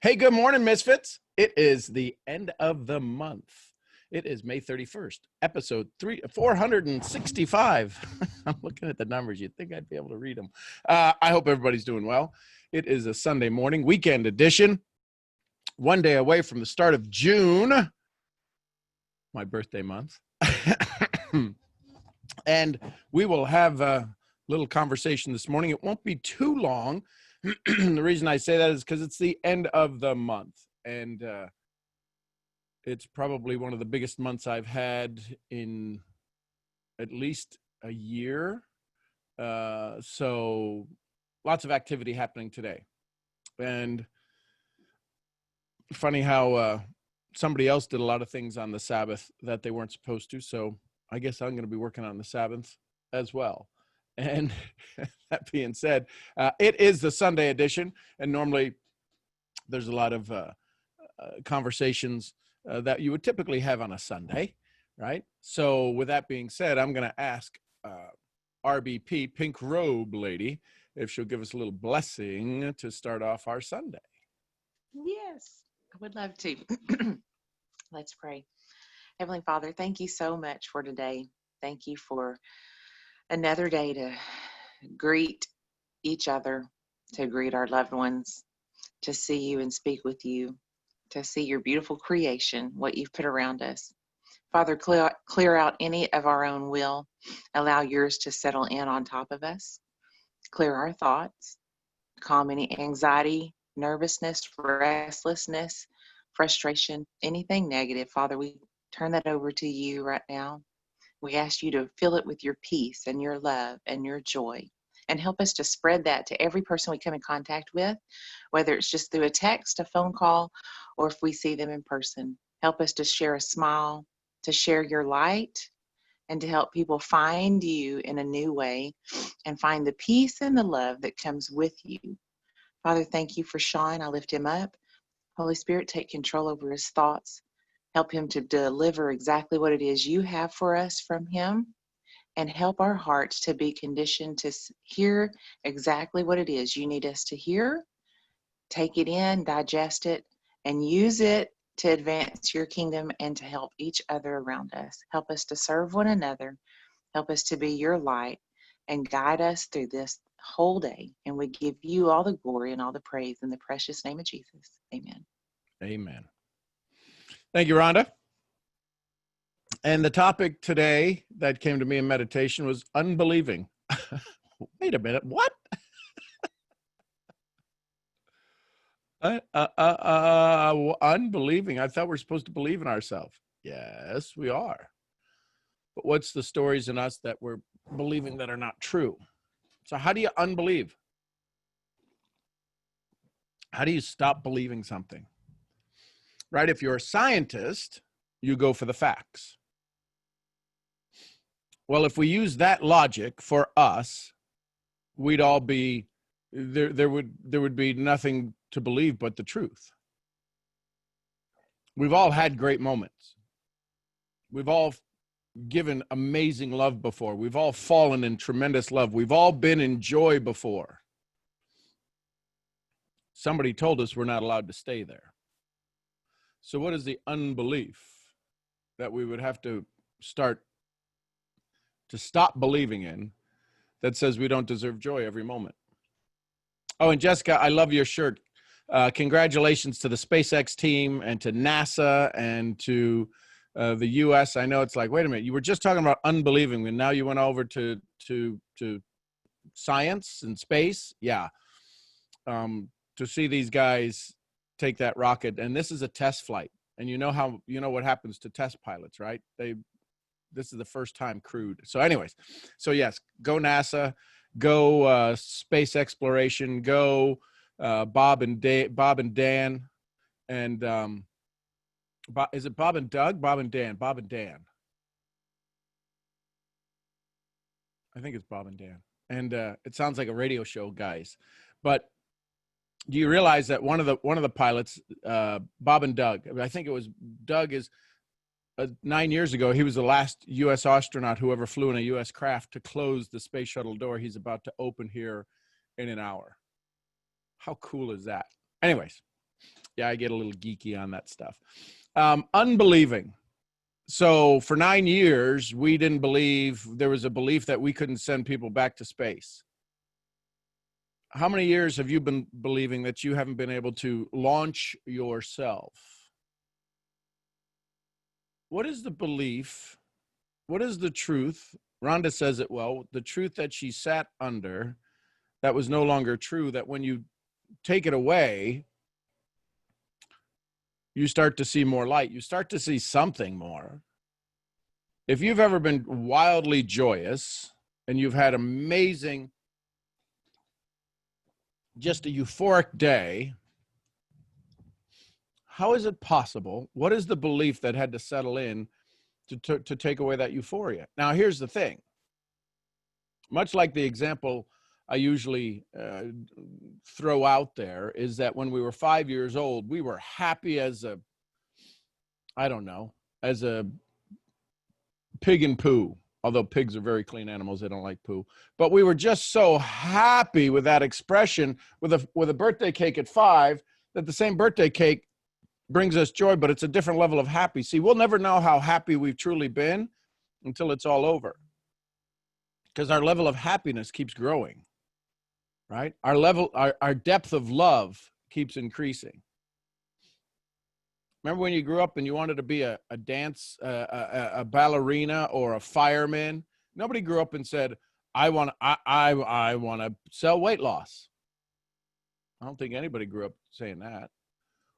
Hey, good morning, Misfits. It is the end of the month. It is May 31st, episode 465. I'm looking at the numbers. You'd think I'd be able to read them. I hope everybody's doing well. It is a Sunday morning, weekend edition. One day away from the start of June, my birthday month. And we will have a little conversation this morning. It won't be too long. The reason I say that is because it's the end of the month. And it's probably one of the biggest months I've had in at least a year. So lots of activity happening today. And funny how somebody else did a lot of things on the Sabbath that they weren't supposed to. So I guess I'm going to be working on the Sabbath as well. And that being said, it is the Sunday edition. And normally there's a lot of conversations that you would typically have on a Sunday, right? So with that being said, I'm going to ask RBP, Pink Robe Lady, if she'll give us a little blessing to start off our Sunday. Yes, I would love to. Let's pray. Heavenly Father, thank you so much for today. Thank you for another day to greet each other, to greet our loved ones, to see you and speak with you, to see your beautiful creation, what you've put around us. Father, clear out any of our own will. Allow yours to settle in on top of us. Clear our thoughts. Calm any anxiety, nervousness, restlessness, frustration, anything negative. Father, we turn that over to you right now. We ask you to fill it with your peace and your love and your joy, and help us to spread that to every person we come in contact with, whether it's just through a text, a phone call, or if we see them in person. Help us to share a smile, to share your light, and to help people find you in a new way and find the peace and the love that comes with you. Father, thank you for Sean. I lift him up. Holy Spirit, take control over his thoughts. Help him to deliver exactly what it is you have for us from him, and help our hearts to be conditioned to hear exactly what it is you need us to hear, take it in, digest it, and use it to advance your kingdom and to help each other around us. Help us to serve one another. Help us to be your light and guide us through this whole day. And we give you all the glory and all the praise in the precious name of Jesus. Amen. Amen. Thank you, Rhonda. And the topic today that came to me in meditation was unbelieving. Wait a minute, what? Unbelieving. I thought we're supposed to believe in ourselves. Yes, we are. But what's the stories in us that we're believing that are not true? So how do you unbelieve? How do you stop believing something? Right? If you're a scientist, you go for the facts. Well, if we use that logic for us, we'd all be there would be nothing to believe but the truth. We've all had great moments. We've all given amazing love before. We've all fallen in tremendous love. We've all been in joy before. Somebody told us we're not allowed to stay there. So what is the unbelief that we would have to stop believing in that says we don't deserve joy every moment? Oh, and Jessica, I love your shirt. Congratulations to the SpaceX team and to NASA and to the U.S. I know it's like, wait a minute, you were just talking about unbelieving, and now you went over to science and space. Yeah. To see these guys take that rocket, and this is a test flight, and you know what happens to test pilots, right? This is the first time crewed. So anyways, so yes, go NASA, go space exploration, go Bob and Dan, and is it Bob and Doug? Bob and Dan. I think it's Bob and Dan, and it sounds like a radio show, guys, but do you realize that one of the pilots, Bob and Doug, I think it was Doug, is 9 years ago, he was the last U.S. astronaut who ever flew in a U.S. craft to close the space shuttle door he's about to open here in an hour. How cool is that? Anyways, Yeah, I get a little geeky on that stuff. Unbelieving. So for 9 years, we didn't believe. There was a belief that we couldn't send people back to space. How many years have you been believing that you haven't been able to launch yourself? What is the belief? What is the truth? Rhonda says it well. The truth that she sat under that was no longer true, that when you take it away, you start to see more light. You start to see something more. If you've ever been wildly joyous and you've had amazing, just a euphoric day, how is it possible? What is the belief that had to settle in to take away that euphoria? Now, here's the thing. Much like the example I usually throw out there is that when we were 5 years old, we were happy as a, I don't know, as a pig and poo. Although pigs are very clean animals, they don't like poo. But we were just so happy with that expression with a birthday cake at 5 that the same birthday cake brings us joy, but it's a different level of happy. See, we'll never know how happy we've truly been until it's all over, because our level of happiness keeps growing, right? Our depth of love keeps increasing. Remember when you grew up and you wanted to be a a ballerina or a fireman? Nobody grew up and said, I want to sell weight loss. I don't think anybody grew up saying that.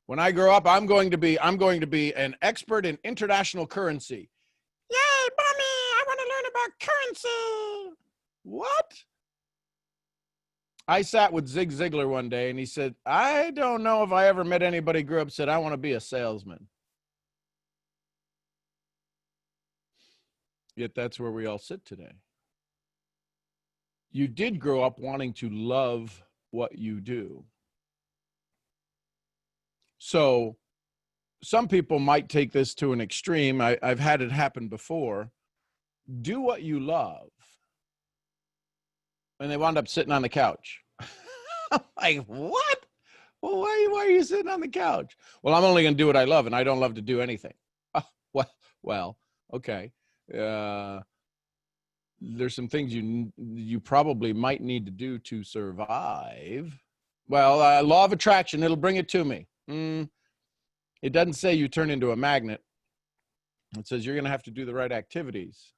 When I grow up, I'm going to be an expert in international currency. Yay, mommy, I want to learn about currency. What? I sat with Zig Ziglar one day and he said, I don't know if I ever met anybody who grew up and said, I want to be a salesman. Yet that's where we all sit today. You did grow up wanting to love what you do. So some people might take this to an extreme. I've had it happen before. Do what you love. And they wound up sitting on the couch. I'm like, what? Well, why are you sitting on the couch? Well, I'm only going to do what I love, and I don't love to do anything. Well, okay. There's some things you probably might need to do to survive. Well, law of attraction, it'll bring it to me. It doesn't say you turn into a magnet. It says you're going to have to do the right activities.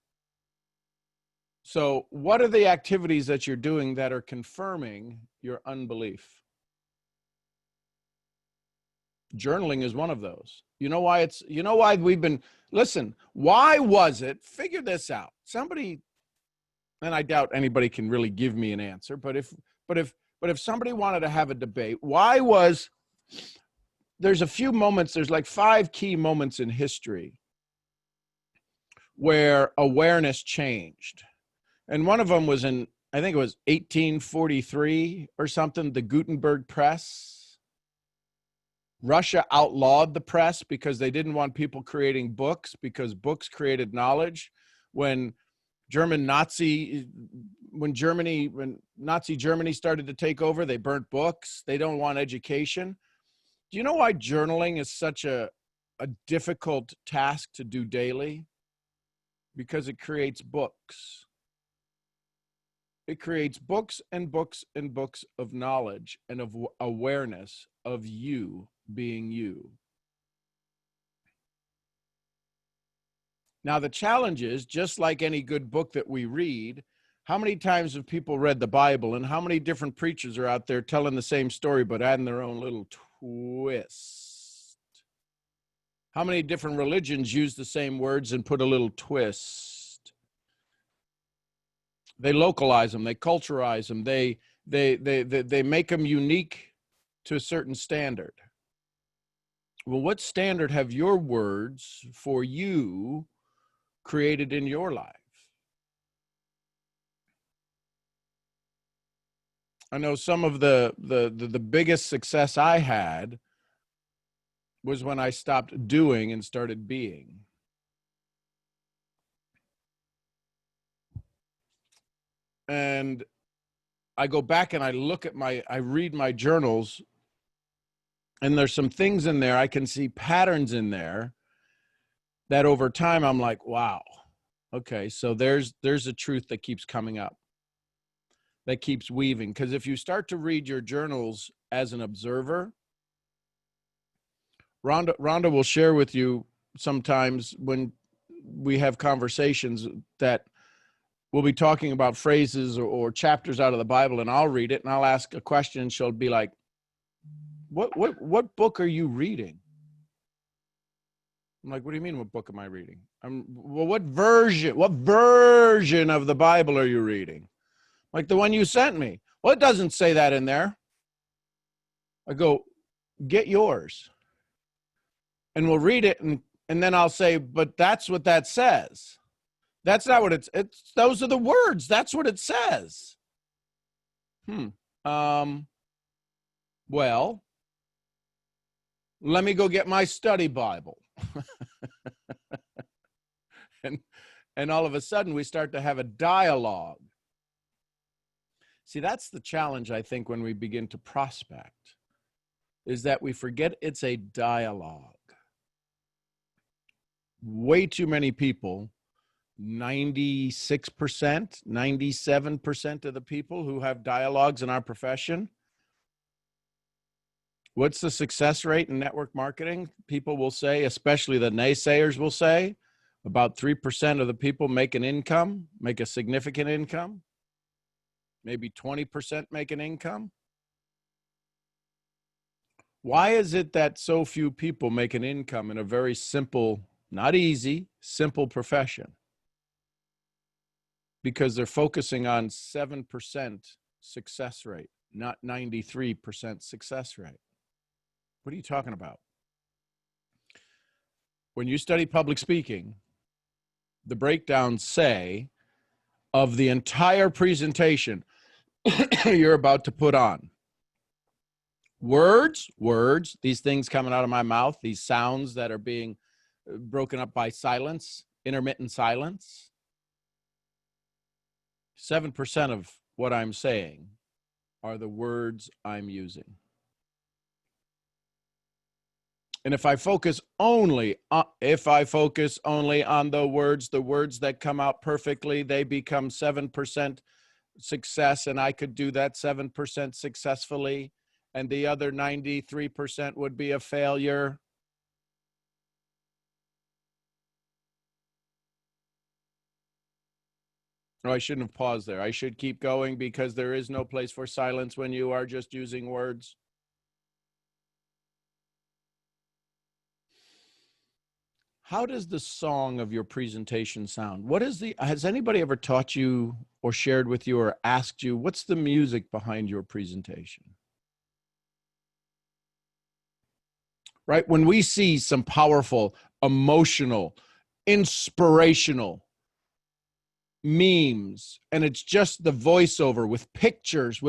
So what are the activities that you're doing that are confirming your unbelief? Journaling is one of those. You know why we've been, listen, why was it, figure this out. Somebody, and I doubt anybody can really give me an answer, but if somebody wanted to have a debate, there's a few moments, there's like 5 key moments in history where awareness changed. And one of them was in, I think it was 1843 or something, the Gutenberg press. Russia outlawed the press because they didn't want people creating books, because books created knowledge. When Nazi Germany started to take over, they burnt books. They don't want education. Do you know why journaling is such a difficult task to do daily? Because it creates books. It creates books and books and books of knowledge and of awareness of you being you. Now, the challenge is, just like any good book that we read, how many times have people read the Bible, and how many different preachers are out there telling the same story but adding their own little twist? How many different religions use the same words and put a little twist? They localize them, they culturalize them, they make them unique to a certain standard. Well, what standard have your words for you created in your life? I know some of the biggest success I had was when I stopped doing and started being. And I go back and I read my journals And there's some things in there, I can see patterns in there that over time I'm like, wow, okay, so there's a truth that keeps coming up, that keeps weaving. Because if you start to read your journals as an observer, Rhonda will share with you sometimes when we have conversations that we'll be talking about phrases or chapters out of the Bible, and I'll read it and I'll ask a question, and she'll be like, what book are you reading? I'm like, what do you mean, what book am I reading? Well, what version of the Bible are you reading? Like the one you sent me. Well, it doesn't say that in there. I go, get yours. And we'll read it, and then I'll say, but that's what that says. That's not what it's those are the words. That's what it says. Well, let me go get my study Bible. and all of a sudden we start to have a dialogue. See, that's the challenge, I think, when we begin to prospect, is that we forget it's a dialogue. Way too many people, 96%, 97% of the people who have dialogues in our profession. What's the success rate in network marketing? People will say, especially the naysayers will say, about 3% of the people make an income, make a significant income. Maybe 20% make an income. Why is it that so few people make an income in a very simple, not easy, simple profession? Because they're focusing on 7% success rate, not 93% success rate. What are you talking about? When you study public speaking, the breakdowns say of the entire presentation you're about to put on, words, these things coming out of my mouth, these sounds that are being broken up by silence, intermittent silence, 7% of what I'm saying are the words I'm using. And if I focus only on the words that come out perfectly, they become 7% success, and I could do that 7% successfully, and the other 93% would be a failure. Oh, I shouldn't have paused there. I should keep going because there is no place for silence when you are just using words. How does the song of your presentation sound? Has anybody ever taught you or shared with you or asked you, what's the music behind your presentation? Right? When we see some powerful, emotional, inspirational memes, and it's just the voiceover with pictures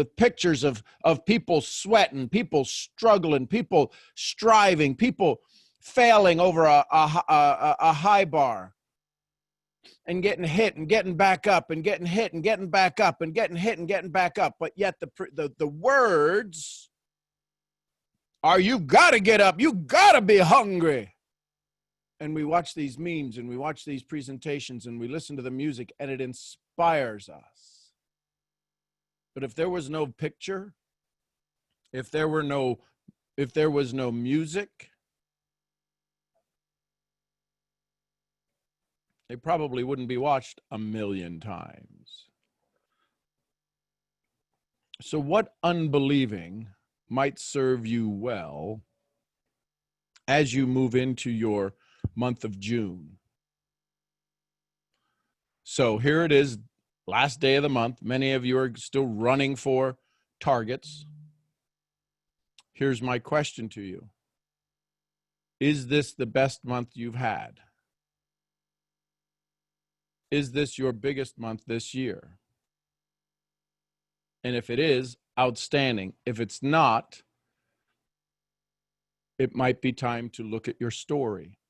of people sweating, people struggling, people striving, people failing over a high bar and getting hit and getting back up and getting hit and getting back up and getting hit and getting back up. But yet the words are, you got to get up, you got to be hungry. And we watch these memes and we watch these presentations and we listen to the music and it inspires us. But if there was no picture, if there was no music, they probably wouldn't be watched a million times. So what unbelieving might serve you well as you move into your month of June? So here it is, last day of the month. Many of you are still running for targets. Here's my question to you. Is this the best month you've had? Is this your biggest month this year? And if it is, outstanding. If it's not, it might be time to look at your story.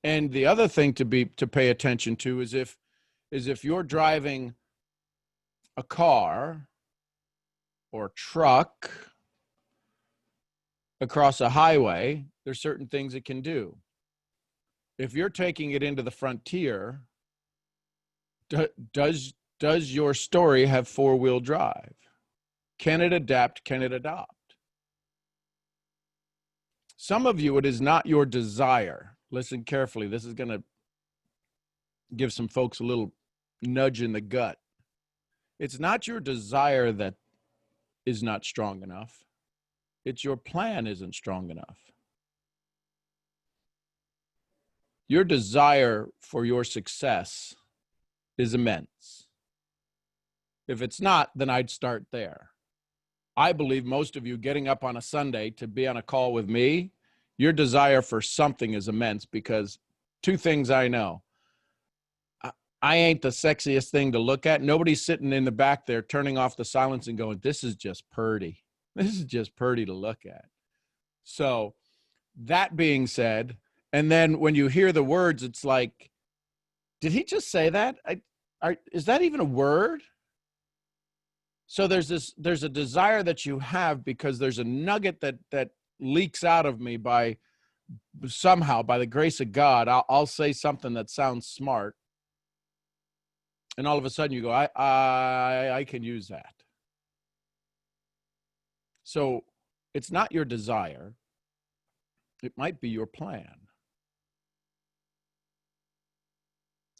And the other thing to pay attention to is if you're driving a car or truck across a highway, there's certain things it can do. If you're taking it into the frontier, does your story have four-wheel drive? Can it adapt? Can it adopt? Some of you, it is not your desire. Listen carefully. This is going to give some folks a little nudge in the gut. It's not your desire that is not strong enough. It's your plan isn't strong enough. Your desire for your success is immense. If it's not, then I'd start there. I believe most of you getting up on a Sunday to be on a call with me, your desire for something is immense, because two things I know. I ain't the sexiest thing to look at. Nobody's sitting in the back there turning off the silence and going, this is just purty. This is just purty to look at. So that being said, and then when you hear the words, it's like, did he just say that? Is that even a word? So there's a desire that you have because there's a nugget that leaks out of me by somehow, by the grace of God. I'll say something that sounds smart, and all of a sudden you go, I can use that. So it's not your desire. It might be your plan.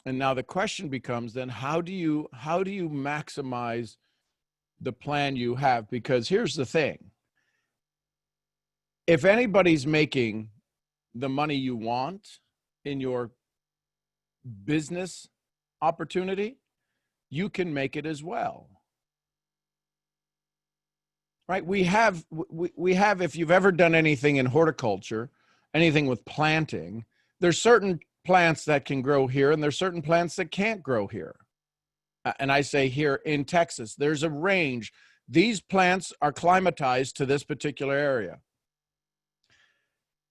And now the question becomes then, how do you maximize the plan you have? Because here's the thing. If anybody's making the money you want in your business opportunity, you can make it as well. Right? We have, if you've ever done anything in horticulture, anything with planting, there's certain plants that can grow here and there's certain plants that can't grow here. And I say here in Texas, there's a range. These plants are climatized to this particular area.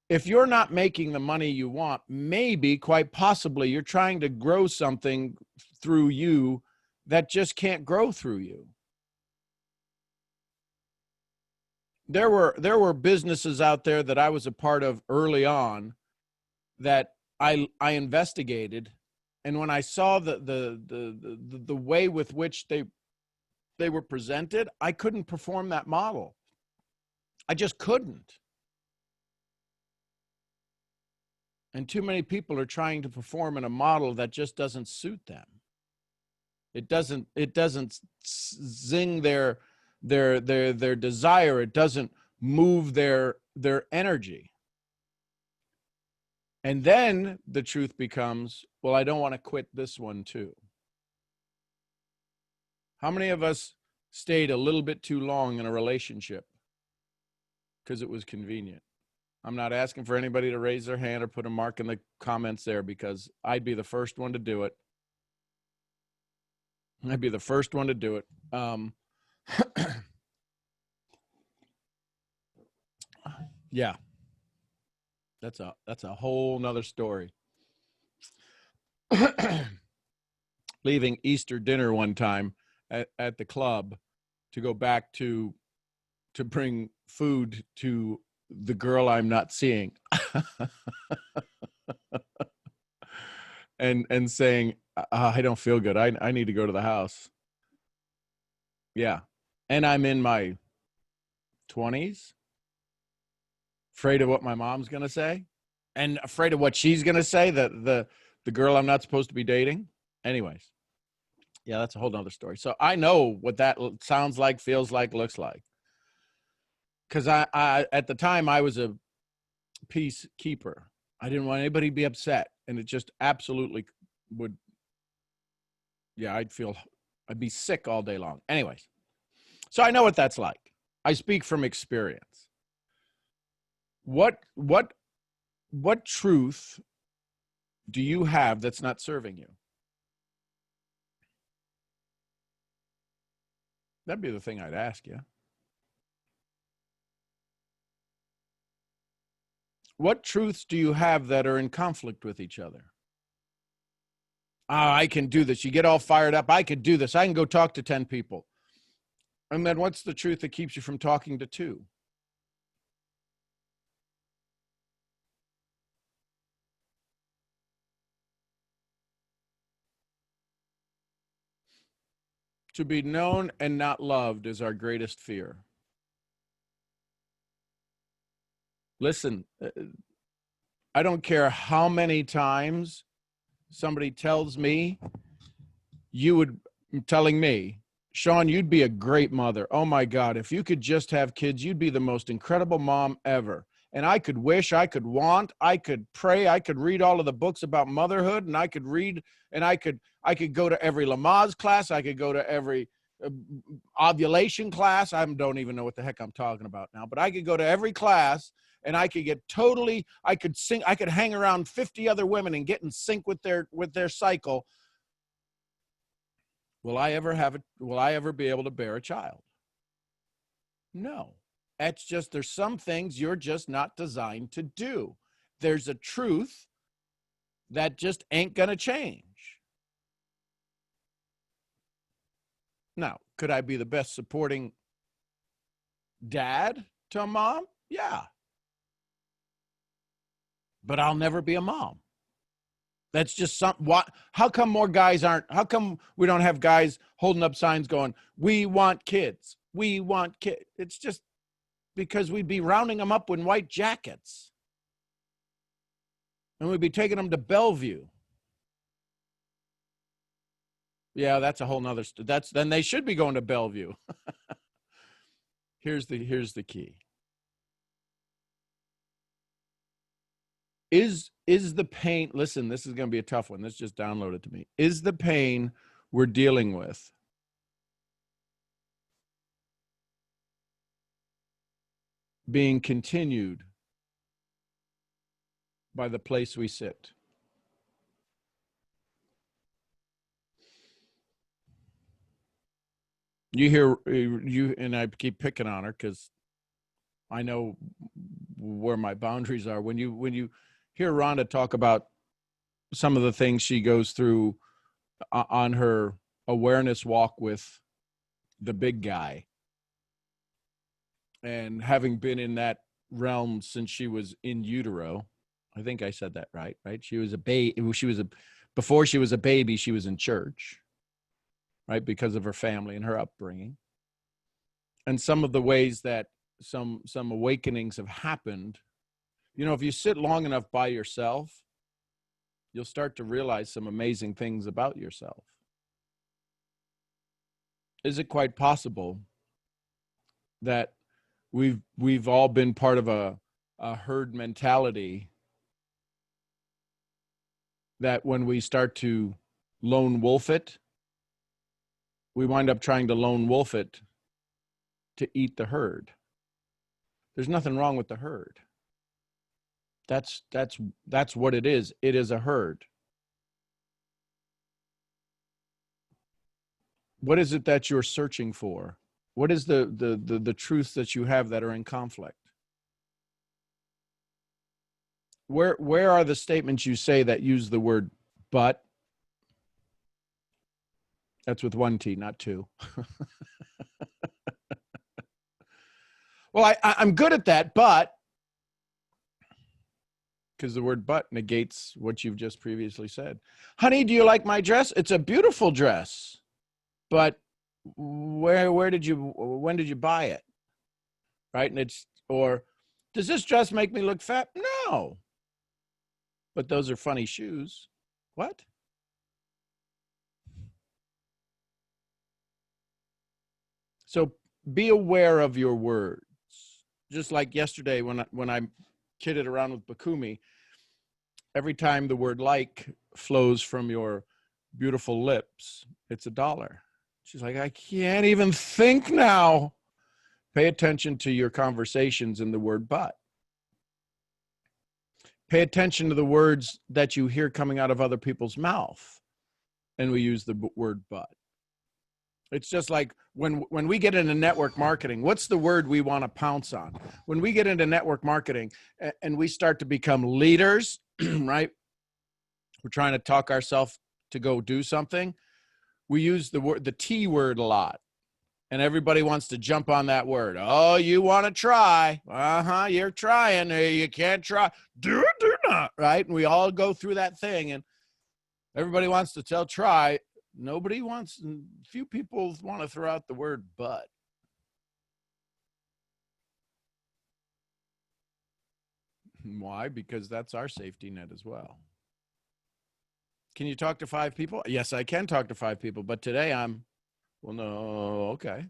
If you're not making the money you want, maybe, quite possibly, you're trying to grow something through you that just can't grow through you. There were businesses out there that I was a part of early on that I investigated, and when I saw the way with which they were presented, I couldn't perform that model. I just couldn't. And too many people are trying to perform in a model that just doesn't suit them. It doesn't zing their desire. It doesn't move their energy. And then the truth becomes, well, I don't want to quit this one too. How many of us stayed a little bit too long in a relationship because it was convenient? I'm not asking for anybody to raise their hand or put a mark in the comments there, because I'd be the first one to do it. I'd be the first one to do it. Yeah, that's a whole nother story. Leaving Easter dinner one time at the club to go back to bring food to the girl I'm not seeing, and saying, I don't feel good. I need to go to the house. Yeah. And I'm in my 20s, afraid of what my mom's going to say, and afraid of what she's going to say, that the girl I'm not supposed to be dating. Anyways. Yeah, that's a whole nother story. So I know what that sounds like, feels like, looks like. Because I at the time, I was a peacekeeper. I didn't want anybody to be upset. And it just absolutely would, yeah, I'd be sick all day long. Anyways, so I know what that's like. I speak from experience. What truth do you have that's not serving you? That'd be the thing I'd ask you. What truths do you have that are in conflict with each other? I can do this. You get all fired up. I could do this. I can go talk to 10 people. And then what's the truth that keeps you from talking to two? To be known and not loved is our greatest fear. Listen, I don't care how many times somebody tells me, telling me, Sean, you'd be a great mother. Oh my God, if you could just have kids, you'd be the most incredible mom ever. And I could wish, I could want, I could pray, I could read all of the books about motherhood, and I could read, and I could go to every Lamaze class, I could go to every ovulation class. I don't even know what the heck I'm talking about now, but I could go to every class, and I could I could sing, I could hang around 50 other women and get in sync with their cycle. Will I ever be able to bear a child? No. It's just, there's some things you're just not designed to do. There's a truth that just ain't going to change. Now, could I be the best supporting dad to a mom? Yeah. But I'll never be a mom. That's just how come more guys how come we don't have guys holding up signs going, we want kids, we want kids? It's just because we'd be rounding them up in white jackets. And we'd be taking them to Bellevue. Yeah, that's a whole nother, then they should be going to Bellevue. Here's the key. Is the pain, listen, this is going to be a tough one. This just downloaded to me. Is the pain we're dealing with being continued by the place we sit? You hear, and I keep picking on her because I know where my boundaries are. When you hear Rhonda talk about some of the things she goes through on her awareness walk with the big guy, and having been in that realm since she was in utero, I think I said that right? She was a baby. Before she was a baby, she was in church, right? Because of her family and her upbringing. And some of the ways that some awakenings have happened, if you sit long enough by yourself, you'll start to realize some amazing things about yourself. Is it quite possible that we've all been part of a herd mentality, that when we start to lone wolf it, we wind up trying to lone wolf it to eat the herd? There's nothing wrong with the herd. That's what it is. It is a herd. What is it that you're searching for? What is the truths that you have that are in conflict? Where are the statements you say that use the word but? That's with one T, not two. Well, I'm good at that, but, because the word but negates what you've just previously said. Honey, do you like my dress? It's a beautiful dress, but when did you buy it? Right? And or does this dress make me look fat? No. But those are funny shoes. What? So be aware of your words. Just like yesterday when I kidded around with Bakumi, every time the word like flows from your beautiful lips, it's $1. She's like, I can't even think now. Pay attention to your conversations in the word but. Pay attention to the words that you hear coming out of other people's mouth, and we use the word but. It's just like when we get into network marketing, what's the word we want to pounce on? When we get into network marketing and we start to become leaders, right? We're trying to talk ourselves to go do something. We use the T word a lot. And everybody wants to jump on that word. Oh, you want to try. You're trying. You can't try. Do not. Right? And we all go through that thing. And everybody wants to try. Nobody wants, few people want to throw out the word but. Why? Because that's our safety net as well. Can you talk to 5 people? Yes, I can talk to 5 people. But today well, no, okay.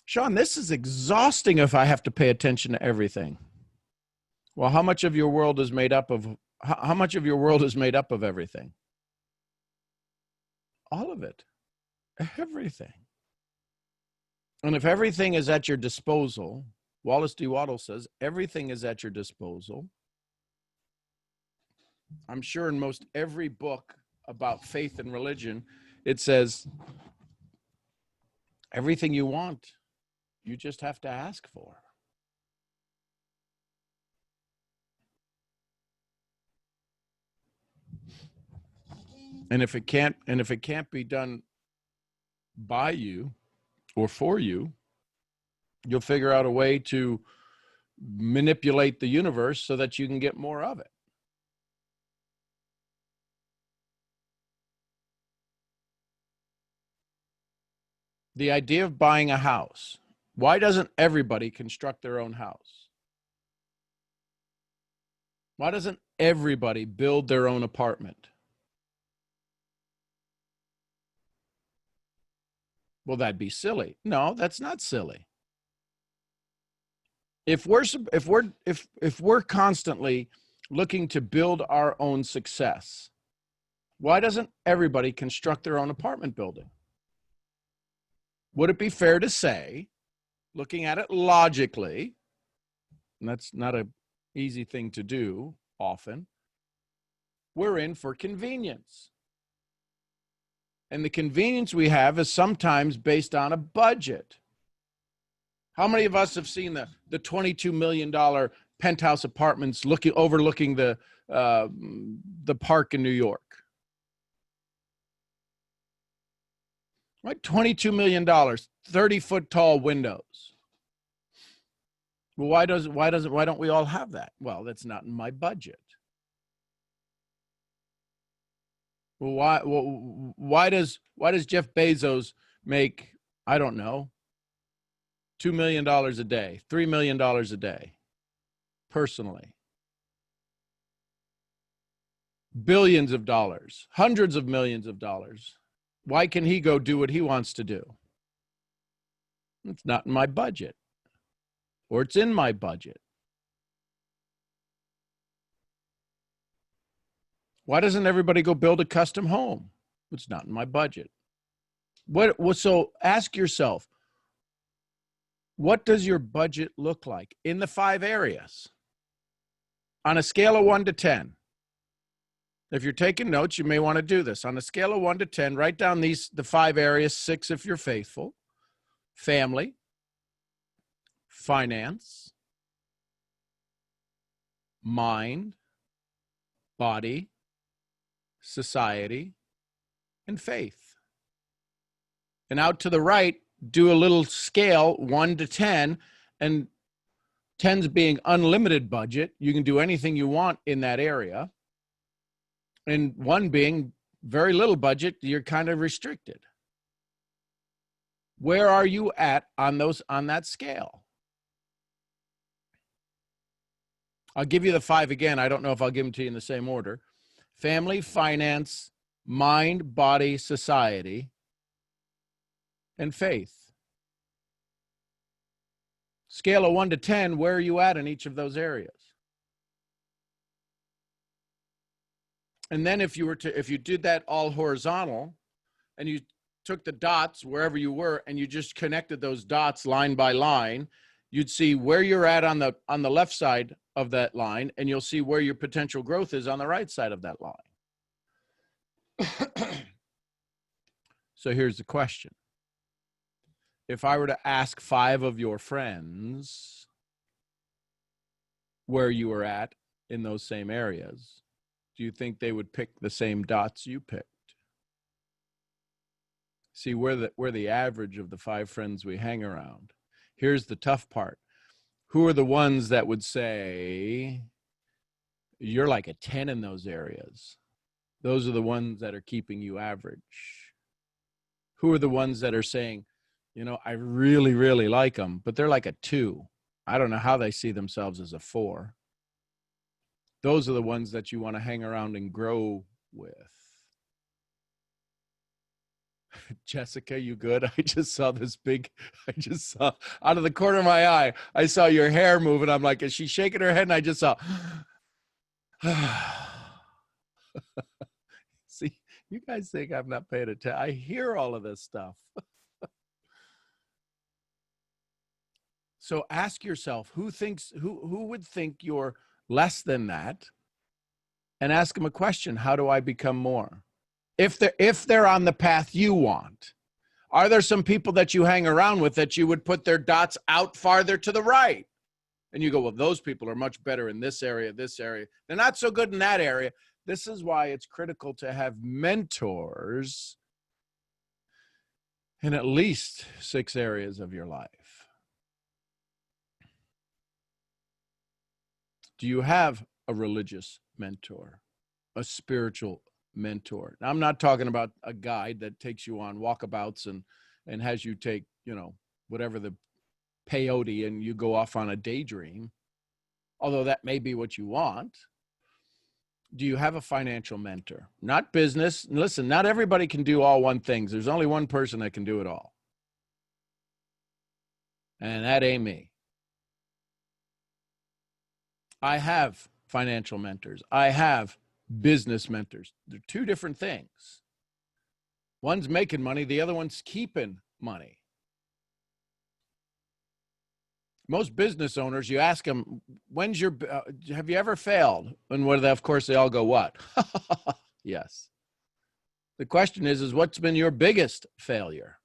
Sean, this is exhausting if I have to pay attention to everything. Well, how much of your world is made up of everything? All of it. Everything. And if everything is at your disposal, Wallace D. Waddle says, everything is at your disposal. I'm sure in most every book about faith and religion, it says, everything you want, you just have to ask for. And if it can't be done by you or for you, you'll figure out a way to manipulate the universe so that you can get more of it. The idea of buying a house. Why doesn't everybody construct their own house? Why doesn't everybody build their own apartment? Well, that'd be silly. No, that's not silly. If we're constantly looking to build our own success, why doesn't everybody construct their own apartment building? Would it be fair to say, looking at it logically, and that's not an easy thing to do often, we're in for convenience. And the convenience we have is sometimes based on a budget. How many of us have seen the $22 million penthouse apartments overlooking the park in New York? Right, $22 million, 30-foot tall windows. Well, why don't we all have that? Well, that's not in my budget. Well, why does Jeff Bezos make, I don't know, $2 million a day, $3 million a day, personally? Billions of dollars, hundreds of millions of dollars. Why can he go do what he wants to do? It's not in my budget. Or it's in my budget. Why doesn't everybody go build a custom home? It's not in my budget. So ask yourself, what does your budget look like in the 5 areas? On a scale of 1 to 10. If you're taking notes, you may want to do this. On a scale of 1 to 10, write down the 5 areas, 6 if you're faithful. Family, finance, mind, body, society, and faith. And out to the right, do a little scale, 1 to 10, and 10's being unlimited budget. You can do anything you want in that area. And 1 being very little budget, you're kind of restricted. Where are you at on that scale? I'll give you the 5 again. I don't know if I'll give them to you in the same order. Family, finance, mind, body, society, and faith. Scale of 1 to 10, where are you at in each of those areas? And then if you did that all horizontal and you took the dots wherever you were and you just connected those dots line by line, you'd see where you're at on the left side of that line, and you'll see where your potential growth is on the right side of that line. So here's the question. If I were to ask 5 of your friends where you were at in those same areas, do you think they would pick the same dots you picked? See, we're the average of the 5 friends we hang around. Here's the tough part. Who are the ones that would say you're like a 10 in those areas? Those are the ones that are keeping you average. Who are the ones that are saying, you know, I really, really like them, but they're like a 2. I don't know how they see themselves as a 4. Those are the ones that you want to hang around and grow with. Jessica, you good? I just saw out of the corner of my eye, I saw your hair moving. I'm like, is she shaking her head? And I just saw, see, you guys think I'm not paying attention. I hear all of this stuff. So ask yourself, who would think you're less than that? And ask them a question. How do I become more? If they're on the path you want. Are there some people that you hang around with that you would put their dots out farther to the right? And you go, well, those people are much better in this area, this area. They're not so good in that area. This is why it's critical to have mentors in at least 6 areas of your life. Do you have a religious mentor, a spiritual mentor? Now, I'm not talking about a guide that takes you on walkabouts and has you take, you know, whatever the peyote and you go off on a daydream, although that may be what you want. Do you have a financial mentor? Not business. Listen, not everybody can do all one things. There's only one person that can do it all. And that ain't me. I have financial mentors. I have business mentors. They're 2 different things. One's making money, the other one's keeping money. Most business owners, you ask them, have you ever failed? And of course, they all go, what? Yes. The question is what's been your biggest failure?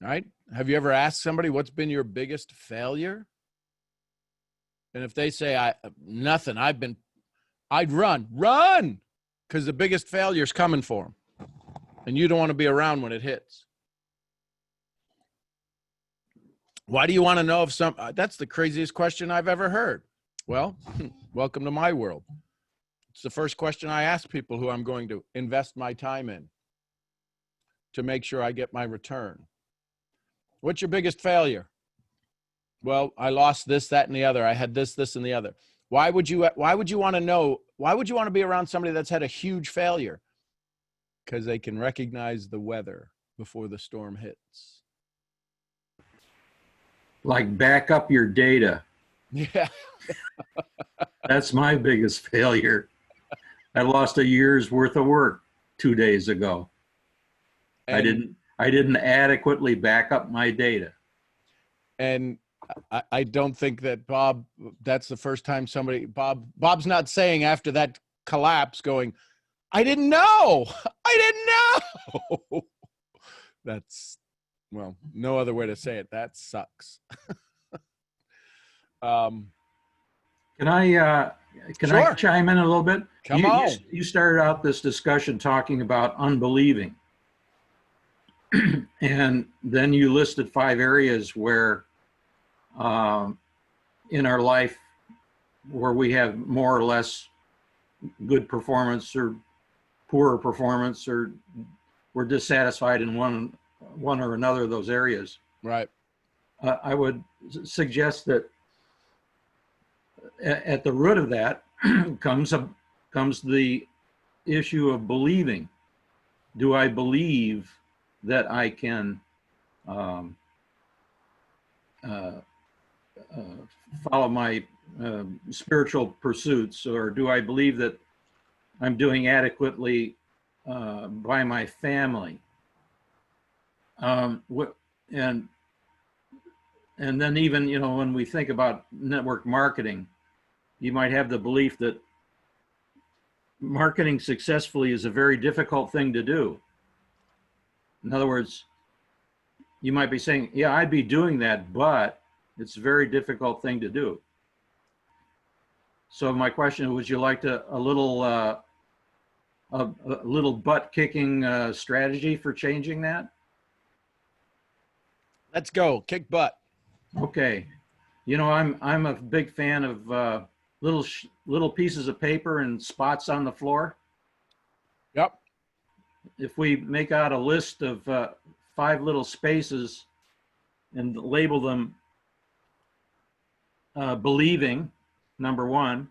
All right. Have you ever asked somebody what's been your biggest failure? And if they say, nothing, I'd run, because the biggest failure is coming for them. And you don't want to be around when it hits. Why do you want to know if that's the craziest question I've ever heard. Well, welcome to my world. It's the first question I ask people who I'm going to invest my time in to make sure I get my return. What's your biggest failure? Well, I lost this, that, and the other. I had this, and the other. Why would you want to know? Why would you want to be around somebody that's had a huge failure? Because they can recognize the weather before the storm hits. Like back up your data. Yeah. That's my biggest failure. I lost a year's worth of work 2 days ago. And I didn't adequately back up my data. And I don't think that Bob, that's the first time Bob's not saying after that collapse going, I didn't know. That's, well, no other way to say it. That sucks. Can I Sure. chime in a little bit? Come on. You started out this discussion talking about unbelieving. And then you listed 5 areas where in our life where we have more or less good performance or poorer performance, or we're dissatisfied in one or another of those areas. Right. I would suggest that at the root of that comes the issue of believing. Do I believe that I can follow my spiritual pursuits, or do I believe that I'm doing adequately by my family? And then even, you know, when we think about network marketing, you might have the belief that marketing successfully is a very difficult thing to do. In other words, you might be saying, yeah, I'd be doing that, but it's a very difficult thing to do. So my question, would you like a little butt kicking strategy for changing that? Let's go. Kick butt. Okay. You know, I'm a big fan of little pieces of paper and spots on the floor. Yep. If we make out a list of 5 little spaces and label them believing, number 1.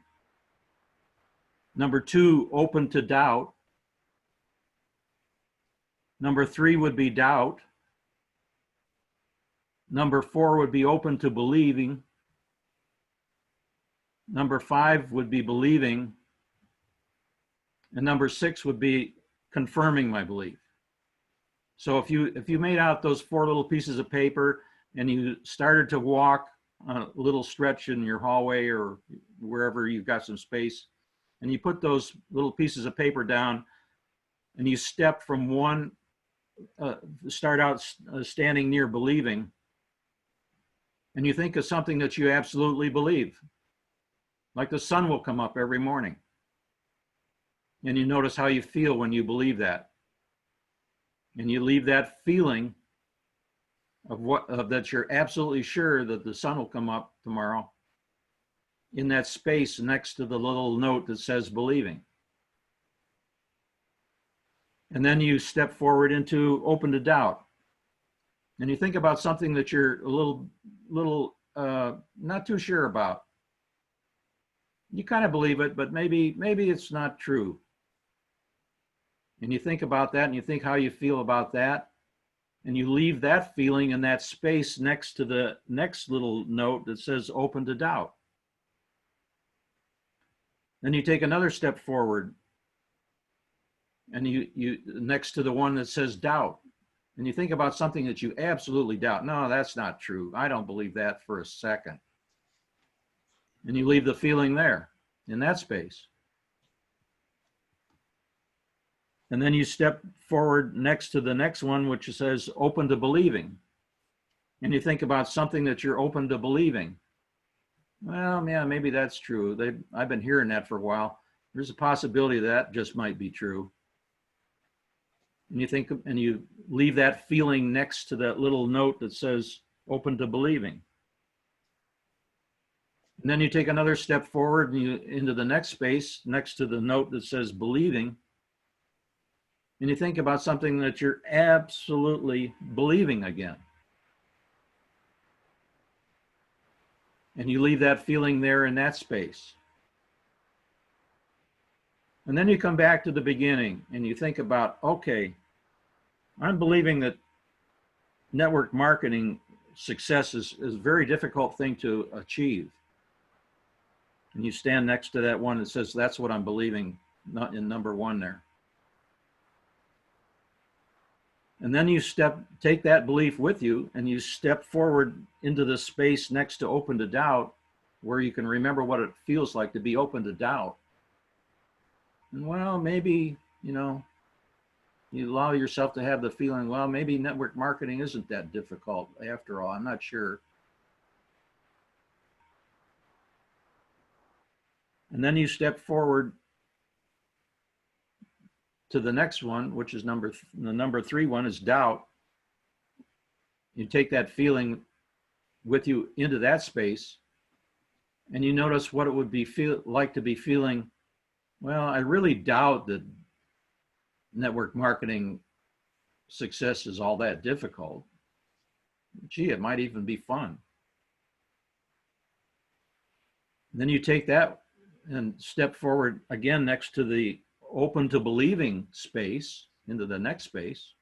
Number 2, open to doubt. Number 3 would be doubt. Number 4 would be open to believing. Number 5 would be believing. And number 6 would be confirming my belief. So if you made out those 4 little pieces of paper and you started to walk on a little stretch in your hallway or wherever you've got some space, and you put those little pieces of paper down and you step from one, start out standing near believing, and you think of something that you absolutely believe, like the sun will come up every morning. And you notice how you feel when you believe that. And you leave that feeling of that you're absolutely sure that the sun will come up tomorrow in that space next to the little note that says believing. And then you step forward into open to doubt. And you think about something that you're a little not too sure about. You kind of believe it, but maybe it's not true. And you think about that and you think how you feel about that. And you leave that feeling in that space next to the next little note that says open to doubt. Then you take another step forward and you next to the one that says doubt. And you think about something that you absolutely doubt. No, that's not true. I don't believe that for a second. And you leave the feeling there in that space. And then you step forward next to the next one, which says open to believing. And you think about something that you're open to believing. Well, yeah, maybe that's true. I've been hearing that for a while. There's a possibility that just might be true. And you think, and you leave that feeling next to that little note that says open to believing. And then you take another step forward and you into the next space next to the note that says believing. And you think about something that you're absolutely believing again. And you leave that feeling there in that space. And then you come back to the beginning and you think about, okay, I'm believing that network marketing success is a very difficult thing to achieve. And you stand next to that one that says, that's what I'm believing, not in number 1 there. And then you take that belief with you and you step forward into the space next to open to doubt, where you can remember what it feels like to be open to doubt. And well, maybe, you allow yourself to have the feeling, well, maybe network marketing isn't that difficult after all. I'm not sure. And then you step forward to the next one, which is the number 3 one is doubt. You take that feeling with you into that space and you notice what it would be like to be feeling, well, I really doubt that network marketing success is all that difficult. Gee, it might even be fun. And then you take that and step forward again next to the open to believing space into the next space.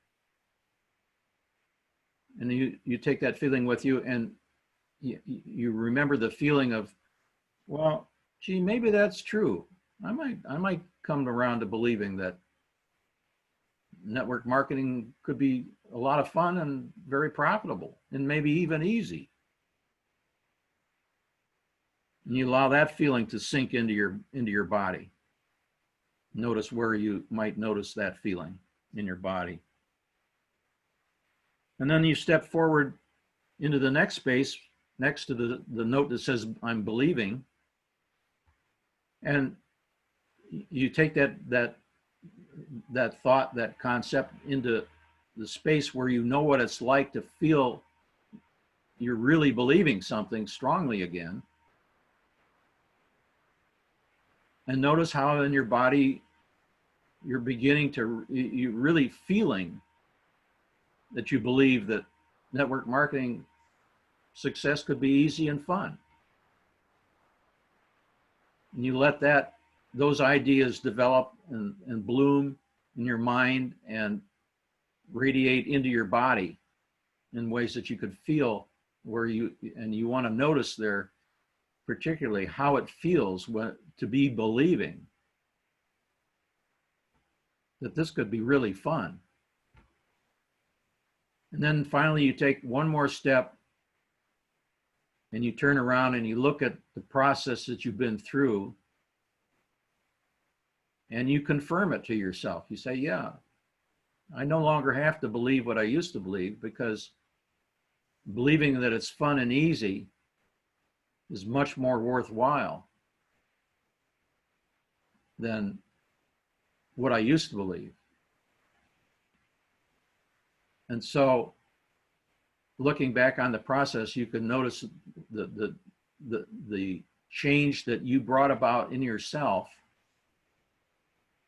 And you take that feeling with you and you remember the feeling of, well, gee, maybe that's true. I might come around to believing that network marketing could be a lot of fun and very profitable and maybe even easy. And you allow that feeling to sink into your body. Notice where you might notice that feeling in your body. And then you step forward into the next space next to the note that says I'm believing. And you take that thought, that concept into the space where you know what it's like to feel you're really believing something strongly again. And notice how in your body you're beginning to, you're really feeling that you believe that network marketing success could be easy and fun. And you let those ideas develop and bloom in your mind and radiate into your body in ways that you could feel where you want to notice there particularly how it feels to be believing that this could be really fun. And then finally you take one more step and you turn around and you look at the process that you've been through and you confirm it to yourself. You say, yeah, I no longer have to believe what I used to believe, because believing that it's fun and easy is much more worthwhile than what I used to believe. And so looking back on the process, you can notice the change that you brought about in yourself,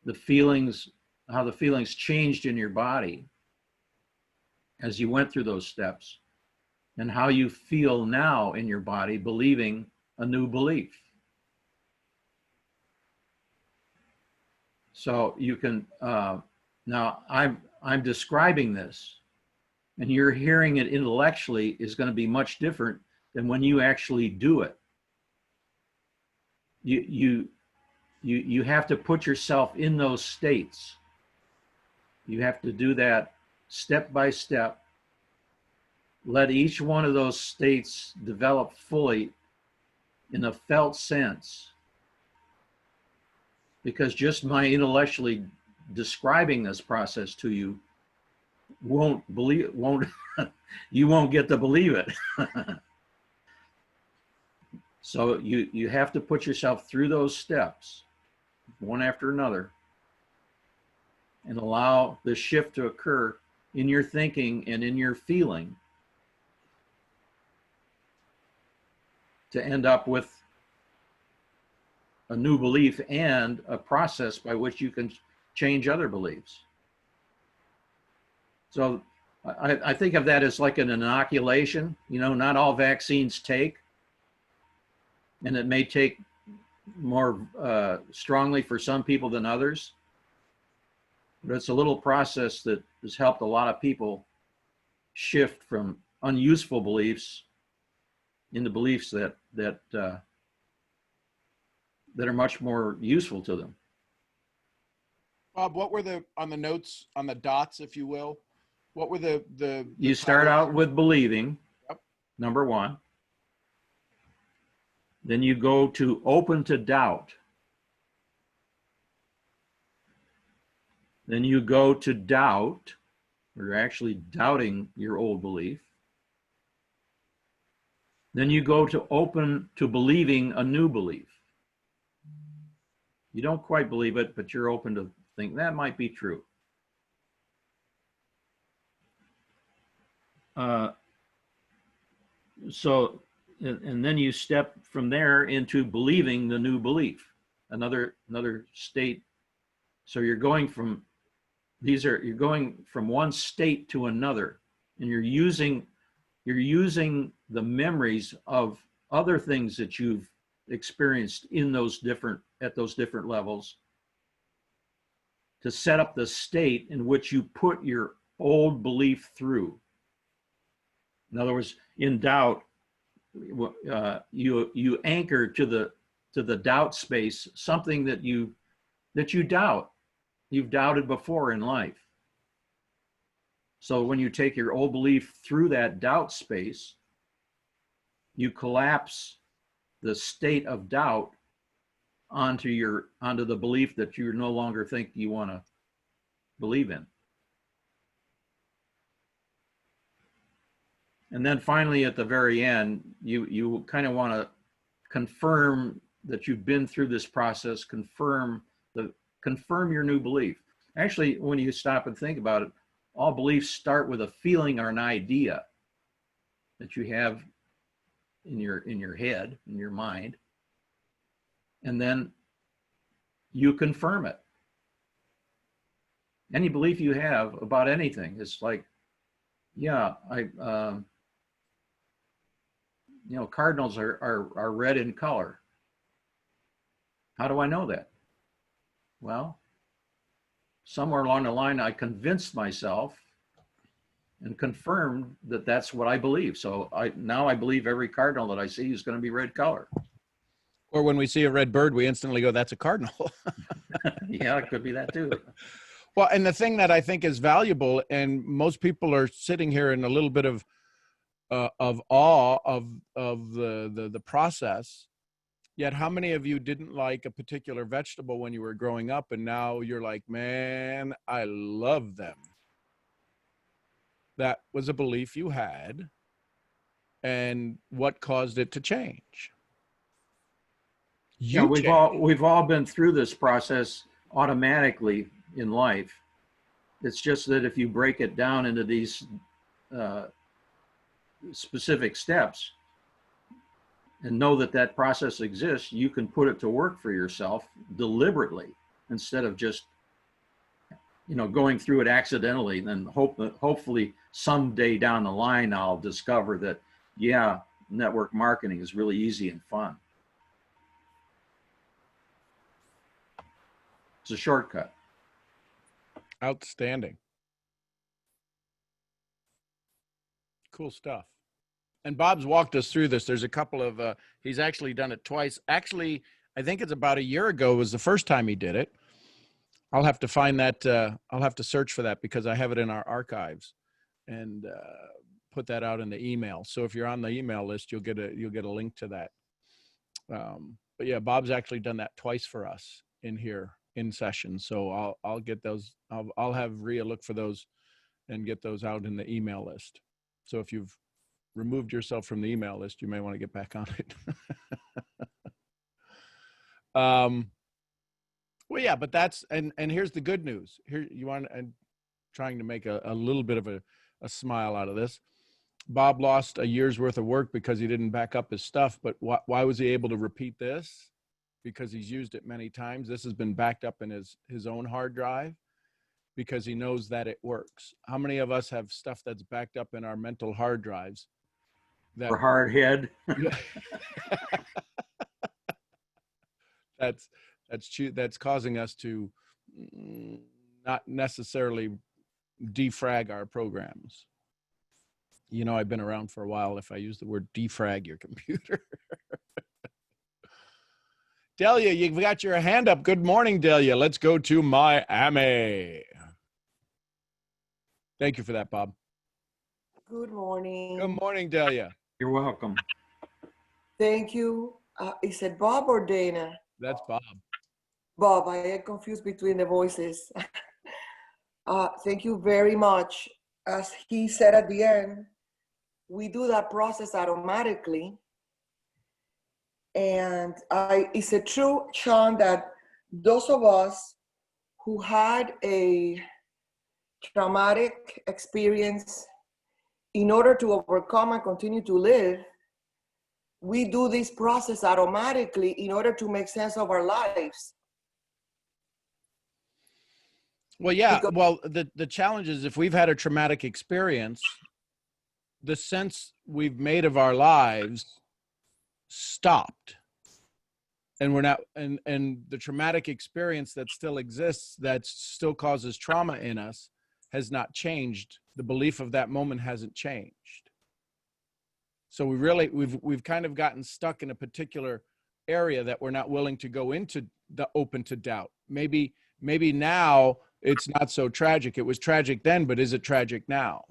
the feelings, how the feelings changed in your body as you went through those steps, and how you feel now in your body believing a new belief. So you can, now I'm describing this, and you're hearing it intellectually is going to be much different than when you actually do it. You have to put yourself in those states. You have to do that step by step. Let each one of those states develop fully in a felt sense. Because just my intellectually describing this process to you you won't get to believe it. So you have to put yourself through those steps, one after another, and allow the shift to occur in your thinking and in your feeling to end up with a new belief and a process by which you can change other beliefs. So I think of that as like an inoculation. You know, not all vaccines take, and it may take more strongly for some people than others. But it's a little process that has helped a lot of people shift from unuseful beliefs into beliefs that are much more useful to them. Bob, what were on the notes, on the dots, if you will, what were the you start out with believing, yep, number one. Then you go to open to doubt. Then you go to doubt, where you're actually doubting your old belief. Then you go to open to believing a new belief. You don't quite believe it, but you're open to think that might be true. And then you step from there into believing the new belief, another state. So you're going from you're going from one state to another, and you're using the memories of other things that you've experienced at those different levels to set up the state in which you put your old belief through. In other words, in doubt, you anchor to the doubt space something that you doubt. You've doubted before in life. So when you take your old belief through that doubt space, you collapse the state of doubt onto the belief that you no longer think you want to believe in. And then finally, at the very end, you kind of want to confirm that you've been through this process confirm your new belief. Actually, when you stop and think about it, all beliefs start with a feeling or an idea that you have in your head, in your mind, and then you confirm it. Any belief you have about anything, it's like, yeah, cardinals are red in color. How do I know that? Well, somewhere along the line, I convinced myself and confirmed that that's what I believe. So now I believe every cardinal that I see is going to be red color. Or when we see a red bird, we instantly go, that's a cardinal. Yeah, it could be that too. Well, and the thing that I think is valuable, and most people are sitting here in a little bit of awe of the process. Yet, how many of you didn't like a particular vegetable when you were growing up, and now you're like, man, I love them? That was a belief you had, and what caused it to change? Yeah, we've all been through this process automatically in life. It's just that if you break it down into these specific steps and know that that process exists, you can put it to work for yourself deliberately instead of just going through it accidentally. And then hopefully someday down the line I'll discover that, yeah, network marketing is really easy and fun. It's a shortcut. Outstanding. Cool stuff. And Bob's walked us through this. There's a couple of, he's actually done it twice. Actually, I think it's about a year ago was the first time he did it. I'll have to find that. I'll have to search for that because I have it in our archives and put that out in the email. So if you're on the email list, you'll get a link to that. But yeah, Bob's actually done that twice for us in here in session. So I'll get those. I'll have Rhea look for those and get those out in the email list. So if you've removed yourself from the email list, you may want to get back on it. Well, yeah, but that's, and here's the good news. Here you want, and trying to make a little bit of a smile out of this. Bob lost a year's worth of work because he didn't back up his stuff, but why was he able to repeat this? Because he's used it many times. This has been backed up in his own hard drive because he knows that it works. How many of us have stuff that's backed up in our mental hard drives? Or hard head. That's causing us to not necessarily defrag our programs. I've been around for a while. If I use the word defrag your computer. Delia, you've got your hand up. Good morning, Delia. Let's go to Miami. Thank you for that, Bob. Good morning. Good morning, Delia. You're welcome. Thank you. Is it Bob or Dana? That's Bob. Bob, I get confused between the voices. Thank you very much. As he said at the end, we do that process automatically. And is it true, Sean, that those of us who had a traumatic experience, in order to overcome and continue to live, we do this process automatically in order to make sense of our lives? Well, yeah. Well, the challenge is if we've had a traumatic experience, the sense we've made of our lives stopped. And we're not, and the traumatic experience that still exists, that still causes trauma in us, has not changed. The belief of that moment hasn't changed. So we've kind of gotten stuck in a particular area that we're not willing to go into, the open to doubt. Maybe now it's not so tragic. It was tragic then, but is it tragic now?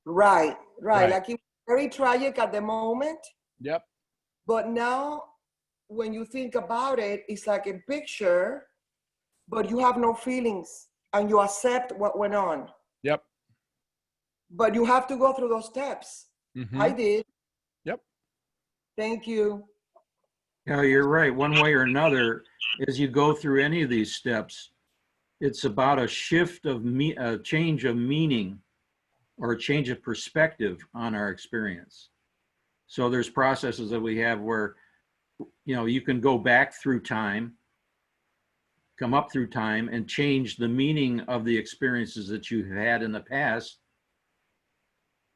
Right. Like it was very tragic at the moment. Yep. But now when you think about it, it's like a picture, but you have no feelings and you accept what went on. Yep. But you have to go through those steps. Mm-hmm. I did. Yep. Thank you. Yeah, you're right. One way or another, as you go through any of these steps, it's about a shift of a change of meaning or a change of perspective on our experience. So there's processes that we have where, you can go back through time, come up through time and change the meaning of the experiences that you've had in the past.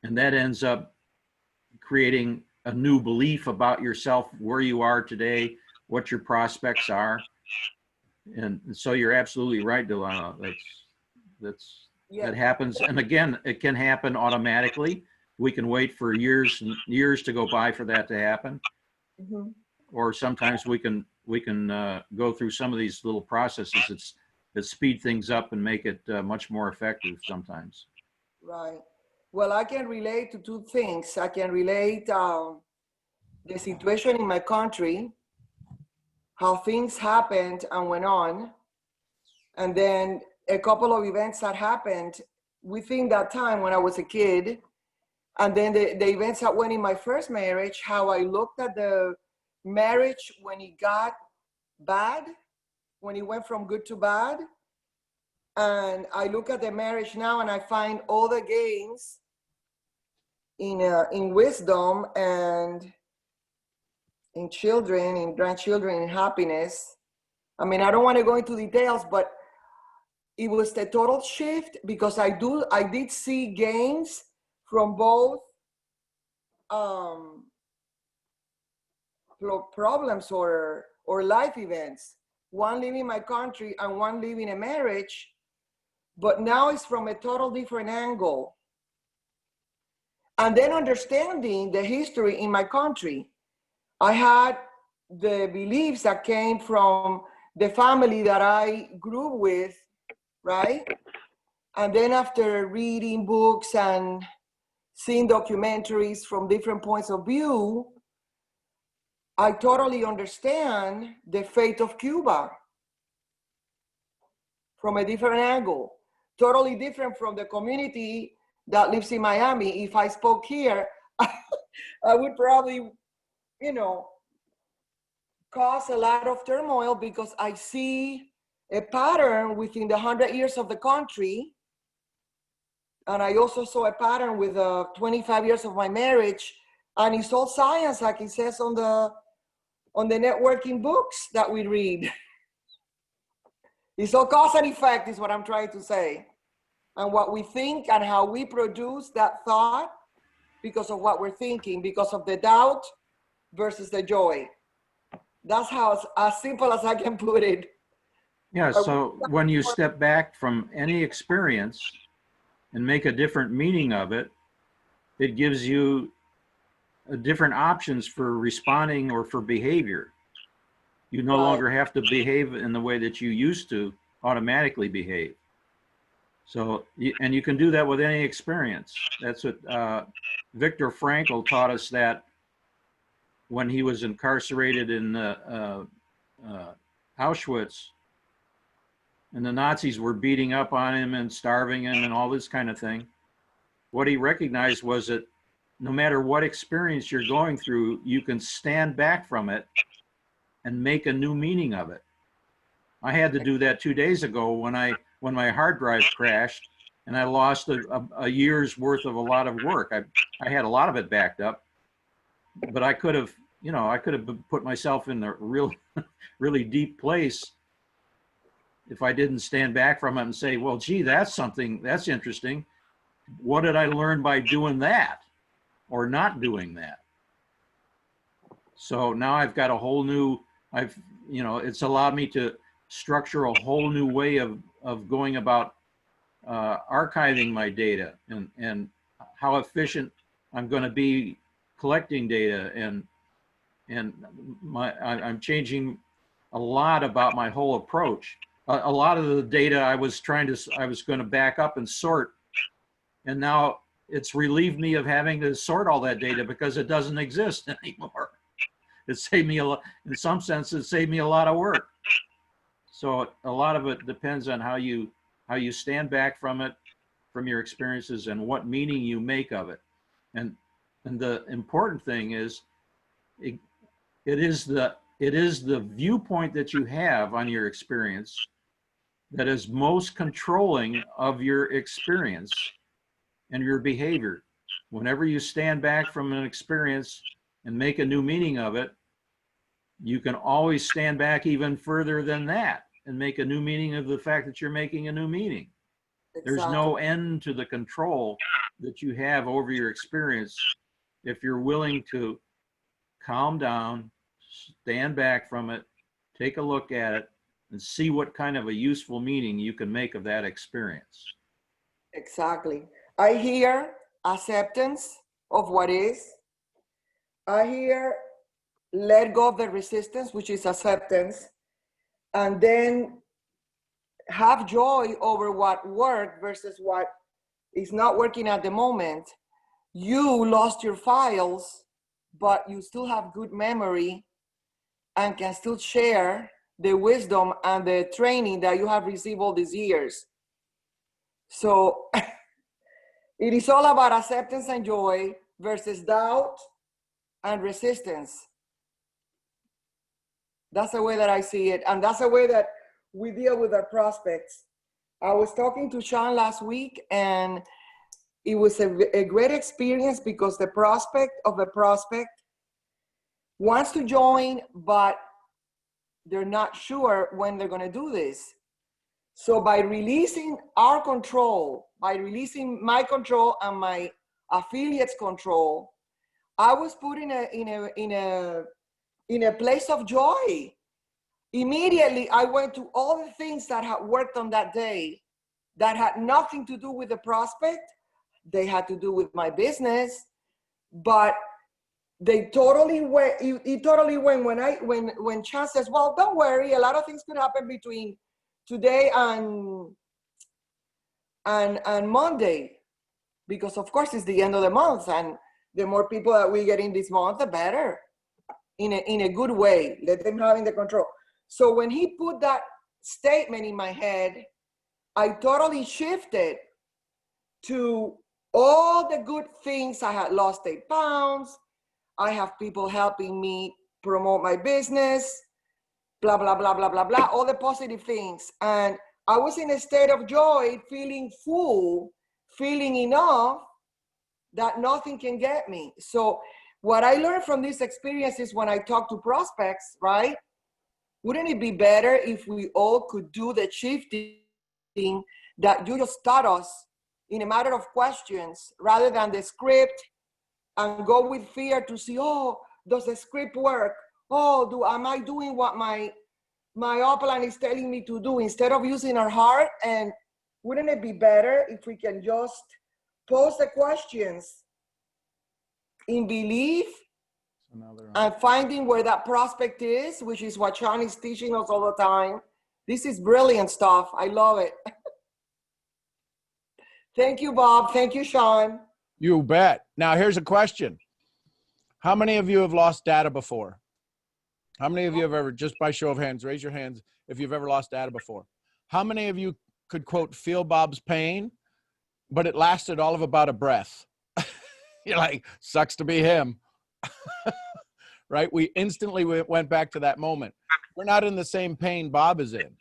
And that ends up creating a new belief about yourself, where you are today, what your prospects are. And so you're absolutely right, Delano. Yeah. That happens. And again, it can happen automatically. We can wait for years and years to go by for that to happen. Mhm. Or sometimes we can go through some of these little processes that speed things up and make it much more effective sometimes. Right. Well, I can relate to two things. I can relate the situation in my country, how things happened and went on, and then a couple of events that happened within that time when I was a kid, and then the events that went in my first marriage, how I looked at the marriage when it got bad, when it went from good to bad. And I look at the marriage now and I find all the gains in wisdom and in children, in grandchildren, in happiness. I mean, I don't want to go into details, but it was the total shift because I did see gains from both problems or life events. One leaving my country and one leaving a marriage, but now it's from a total different angle. And then understanding the history in my country. I had the beliefs that came from the family that I grew with, right? And then after reading books and seeing documentaries from different points of view, I totally understand the fate of Cuba from a different angle, totally different from the community that lives in Miami. If I spoke here, I would probably, cause a lot of turmoil because I see a pattern within the 100 years of the country. And I also saw a pattern with 25 years of my marriage. And it's all science, like it says on the networking books that we read. It's all cause and effect is what I'm trying to say. And what we think and how we produce that thought because of what we're thinking, because of the doubt versus the joy. That's how, as simple as I can put it. Yeah, so when you step back from any experience and make a different meaning of it, it gives you different options for responding or for behavior. You no longer have to behave in the way that you used to automatically behave. So, and you can do that with any experience. That's what Viktor Frankl taught us, that when he was incarcerated in Auschwitz, and the Nazis were beating up on him and starving him and all this kind of thing, what he recognized was that no matter what experience you're going through, you can stand back from it and make a new meaning of it. I had to do that 2 days ago when my hard drive crashed and I lost a year's worth of a lot of work. I had a lot of it backed up, but I could have put myself in a really deep place if I didn't stand back from it and say, well, gee, that's interesting. What did I learn by doing that or not doing that? So now I've got a whole new, it's allowed me to structure a whole new way of going about archiving my data and how efficient I'm going to be collecting data, and I'm changing a lot about my whole approach. A lot of the data I was going to back up and sort, and now it's relieved me of having to sort all that data because it doesn't exist anymore. It saved me in some sense, it saved me a lot of work. So a lot of it depends on how you stand back from it, from your experiences, and what meaning you make of it. And the important thing is, it is the it is the viewpoint that you have on your experience that is most controlling of your experience and your behavior. Whenever you stand back from an experience and make a new meaning of it, you can always stand back even further than that and make a new meaning of the fact that you're making a new meaning. There's no end to the control that you have over your experience if you're willing to calm down, stand back from it, take a look at it, and see what kind of a useful meaning you can make of that experience. Exactly. I hear acceptance of what is. I hear let go of the resistance, which is acceptance, and then have joy over what worked versus what is not working at the moment. You lost your files, but you still have good memory and can still share the wisdom and the training that you have received all these years. So it is all about acceptance and joy versus doubt and resistance. That's the way that I see it. And that's the way that we deal with our prospects. I was talking to Sean last week, and it was a great experience because the prospect of a prospect wants to join, but they're not sure when they're going to do this. So by releasing our control, by releasing my control and my affiliates' control, I was put in a place of joy. Immediately, I went to all the things that had worked on that day that had nothing to do with the prospect. They had to do with my business, but they totally went. It totally went when Chan says, "Well, don't worry. A lot of things could happen between today and Monday, because of course it's the end of the month, and the more people that we get in this month, the better. In a good way. Let them have in the control." So when he put that statement in my head, I totally shifted to all the good things. I had lost 8 pounds. I have people helping me promote my business, blah, blah, blah, blah, blah, blah, all the positive things. And I was in a state of joy, feeling full, feeling enough that nothing can get me. So what I learned from this experience is when I talk to prospects, right? Wouldn't it be better if we all could do the shifting that you just taught us in a matter of questions rather than the script, and go with fear to see, oh, does the script work? Oh, am I doing what my upline is telling me to do, instead of using our heart? And wouldn't it be better if we can just pose the questions in belief and finding where that prospect is, which is what Sean is teaching us all the time. This is brilliant stuff. I love it. Thank you, Bob. Thank you, Sean. You bet. Now, here's a question. How many of you have lost data before? How many of you have ever, just by show of hands, raise your hands if you've ever lost data before? How many of you could, quote, feel Bob's pain, but it lasted all of about a breath? You're like, sucks to be him. Right? We instantly went back to that moment. We're not in the same pain Bob is in.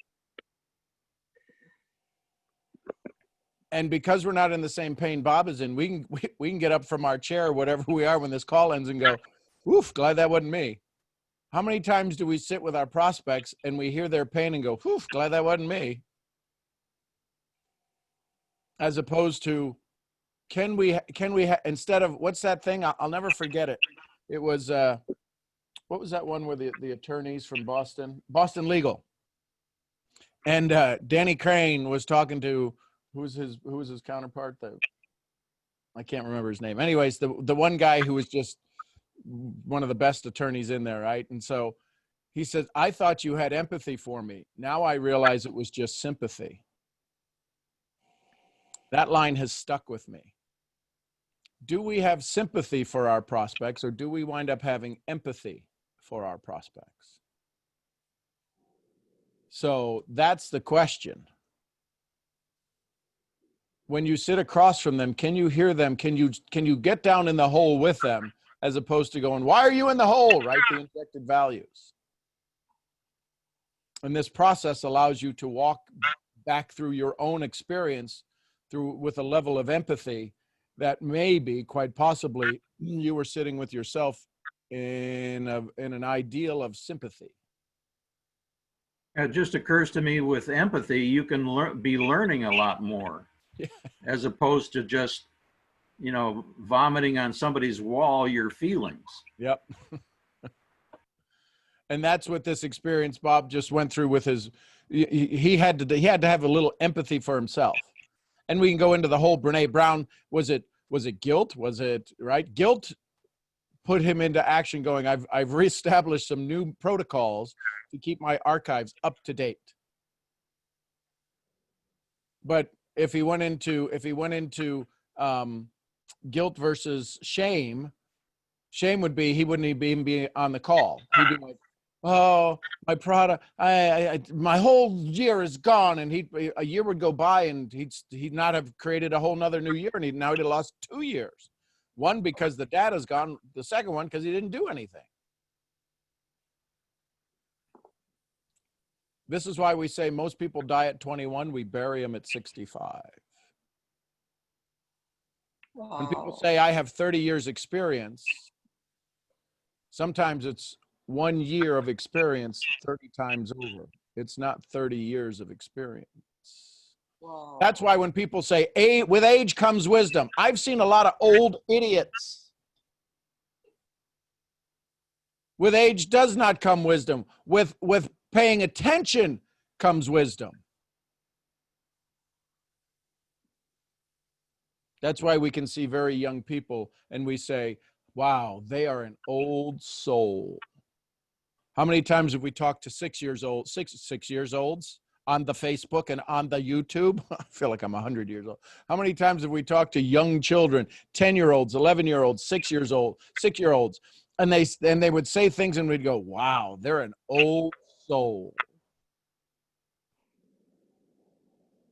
And because we're not in the same pain Bob is in, we can get up from our chair, whatever we are, when this call ends and go, oof, glad that wasn't me. How many times do we sit with our prospects and we hear their pain and go, oof, glad that wasn't me? As opposed to, can we instead of, what's that thing? I'll never forget it. It was, what was that one where the attorneys from Boston Legal, and Danny Crane was talking to, who was his counterpart? I can't remember his name. Anyways, the one guy who was just one of the best attorneys in there, right? And so he said, I thought you had empathy for me. Now I realize it was just sympathy. That line has stuck with me. Do we have sympathy for our prospects, or do we wind up having empathy for our prospects? So that's the question. When you sit across from them, can you hear them? Can you get down in the hole with them, as opposed to going, why are you in the hole, right? The injected values. And this process allows you to walk back through your own experience with a level of empathy that maybe, quite possibly, you were sitting with yourself in an ideal of sympathy. It just occurs to me, with empathy, you can be learning a lot more, Yeah. as opposed to just, vomiting on somebody's wall your feelings. Yep. And that's what this experience Bob just went through with his, he had to have a little empathy for himself. And we can go into the whole Brene Brown, was it guilt? Was it right? Guilt put him into action going, I've reestablished some new protocols to keep my archives up to date. But if he went into guilt versus shame would be, he wouldn't even be on the call. He'd be like, oh, my product, my whole year is gone. And a year would go by and he'd not have created a whole nother new year. And he'd have lost 2 years. One, because the data's gone. The second one, because he didn't do anything. This is why we say most people die at 21. We bury them at 65. Wow. When people say, I have 30 years experience, sometimes it's 1 year of experience 30 times over. It's not 30 years of experience. Wow. That's why when people say, with age comes wisdom, I've seen a lot of old idiots. With age does not come wisdom. With paying attention comes wisdom. That's why we can see very young people and we say, wow, they are an old soul. How many times have we talked to 6 years olds on the Facebook and on the YouTube? I feel like I'm 100 years old. How many times have we talked to young children, 10-year-olds, 11-year-olds, 6-year-olds, and they would say things and we'd go, wow, they're an old soul.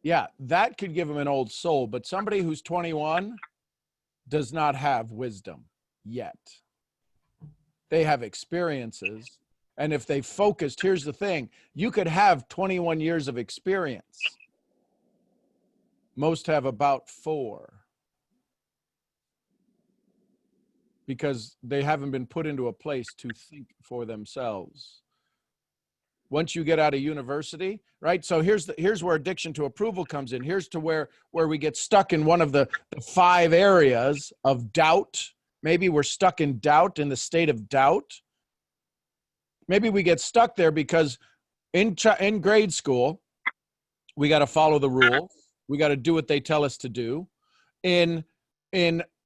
Yeah, that could give them an old soul, but somebody who's 21 does not have wisdom yet. They have experiences. And if they focused, here's the thing, you could have 21 years of experience. Most have about 4. Because they haven't been put into a place to think for themselves. Once you get out of university, right? So here's where addiction to approval comes in. Here's to where we get stuck in one of the 5 areas of doubt. Maybe we're stuck in doubt, in the state of doubt. Maybe we get stuck there because in grade school, we got to follow the rules. We got to do what they tell us to do. In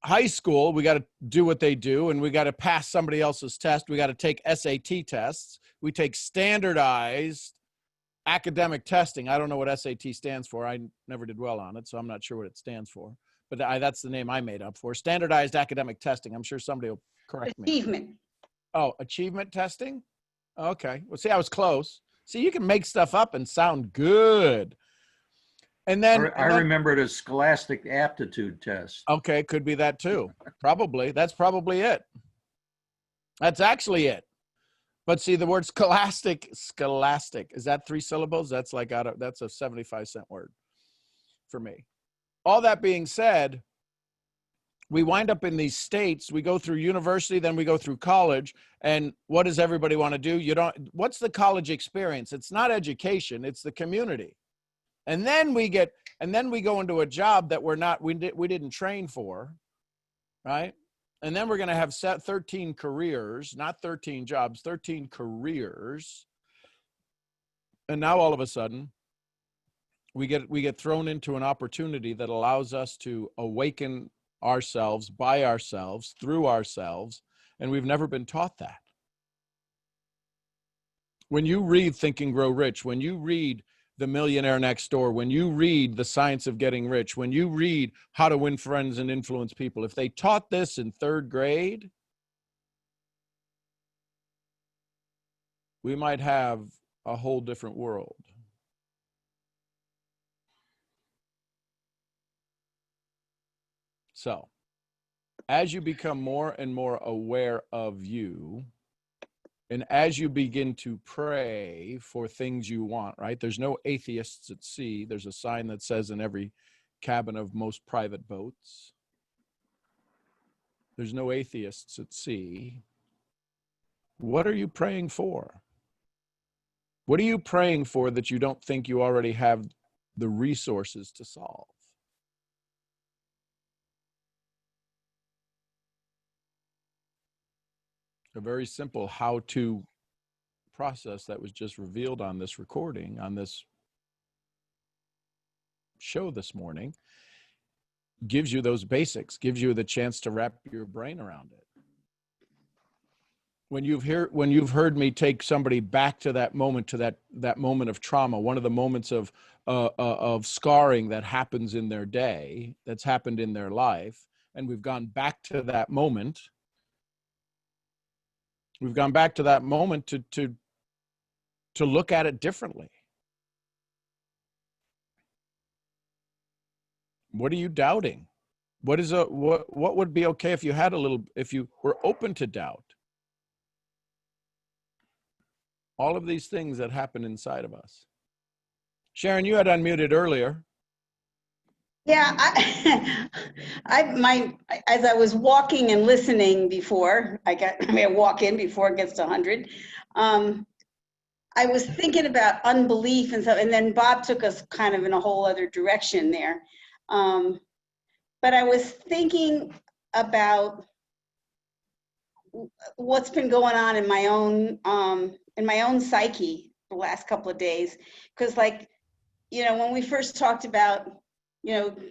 high school, we got to do what they do, and we got to pass somebody else's test. We got to take SAT tests. We take standardized academic testing. I don't know what SAT stands for. I never did well on it, so I'm not sure what it stands for. But that's the name I made up for. Standardized academic testing. I'm sure somebody will correct me. Achievement. Oh, achievement testing? Okay. Well, see, I was close. See, you can make stuff up and sound good. And then I remember it as scholastic aptitude test. Okay, could be that too. Probably. That's probably it. That's actually it. But see, the word scholastic, is that 3 syllables? That's that's a 75-cent word for me. All that being said, we wind up in these states. We go through university, then we go through college. And what does everybody want to do? What's the college experience? It's not education, it's the community. And then we go into a job that we didn't train for, right? And then we're going to have 13 careers, not 13 jobs, 13 careers. And now all of a sudden, we get thrown into an opportunity that allows us to awaken ourselves, by ourselves, through ourselves, and we've never been taught that. When you read Think and Grow Rich, when you read The Millionaire Next Door, when you read The Science of Getting Rich, when you read How to Win Friends and Influence People, if they taught this in 3rd grade, we might have a whole different world. So, as you become more and more aware of you, And as you begin to pray for things you want, right? There's no atheists at sea. There's a sign that says in every cabin of most private boats, there's no atheists at sea. What are you praying for? What are you praying for that you don't think you already have the resources to solve? A very simple how-to process that was just revealed on this recording, on this show this morning, gives you those basics, gives you the chance to wrap your brain around it. When you've heard me take somebody back to that moment, to that moment of trauma, one of the moments of scarring that happens in their day, that's happened in their life, and we've gone back to that moment. We've gone back to that moment to look at it differently. What are you doubting? What would be okay if you were open to doubt? All of these things that happen inside of us. Sharon, you had unmuted earlier. Yeah, as I was walking and listening before, I walk in before it gets to 100. I was thinking about unbelief and stuff, and then Bob took us kind of in a whole other direction there. But I was thinking about what's been going on in my own psyche the last couple of days, because when we first talked about,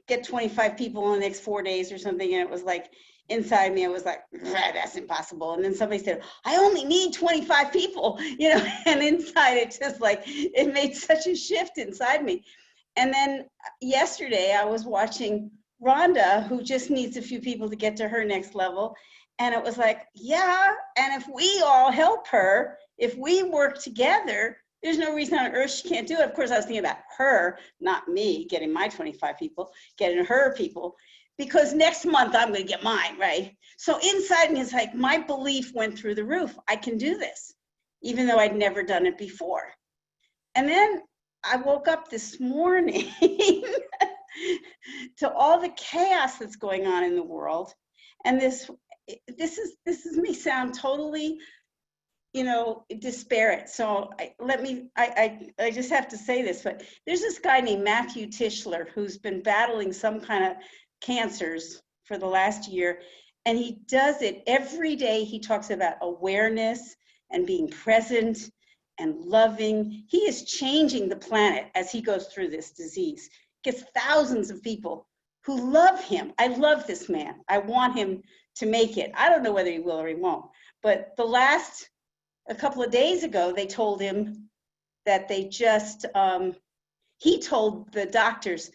get 25 people in the next 4 days or something, and it was like inside me, I was like, that's impossible. And then somebody said, I only need 25 people, and inside it just it made such a shift inside me. And then yesterday I was watching Rhonda, who just needs a few people to get to her next level. And it was like, yeah, and if we all help her, if we work together, there's no reason on earth she can't do it. Of course, I was thinking about her, not me, getting my 25 people, getting her people, because next month I'm going to get mine, right? So inside me, it's like my belief went through the roof. I can do this, even though I'd never done it before. And then I woke up this morning to all the chaos that's going on in the world. And this may sound totally, disparate. So I just have to say this, but there's this guy named Matthew Tischler who's been battling some kind of cancers for the last year. And he does it every day. He talks about awareness and being present and loving. He is changing the planet as he goes through this disease. Gets thousands of people who love him. I love this man. I want him to make it. I don't know whether he will or he won't. But a couple of days ago, they told him that he told the doctors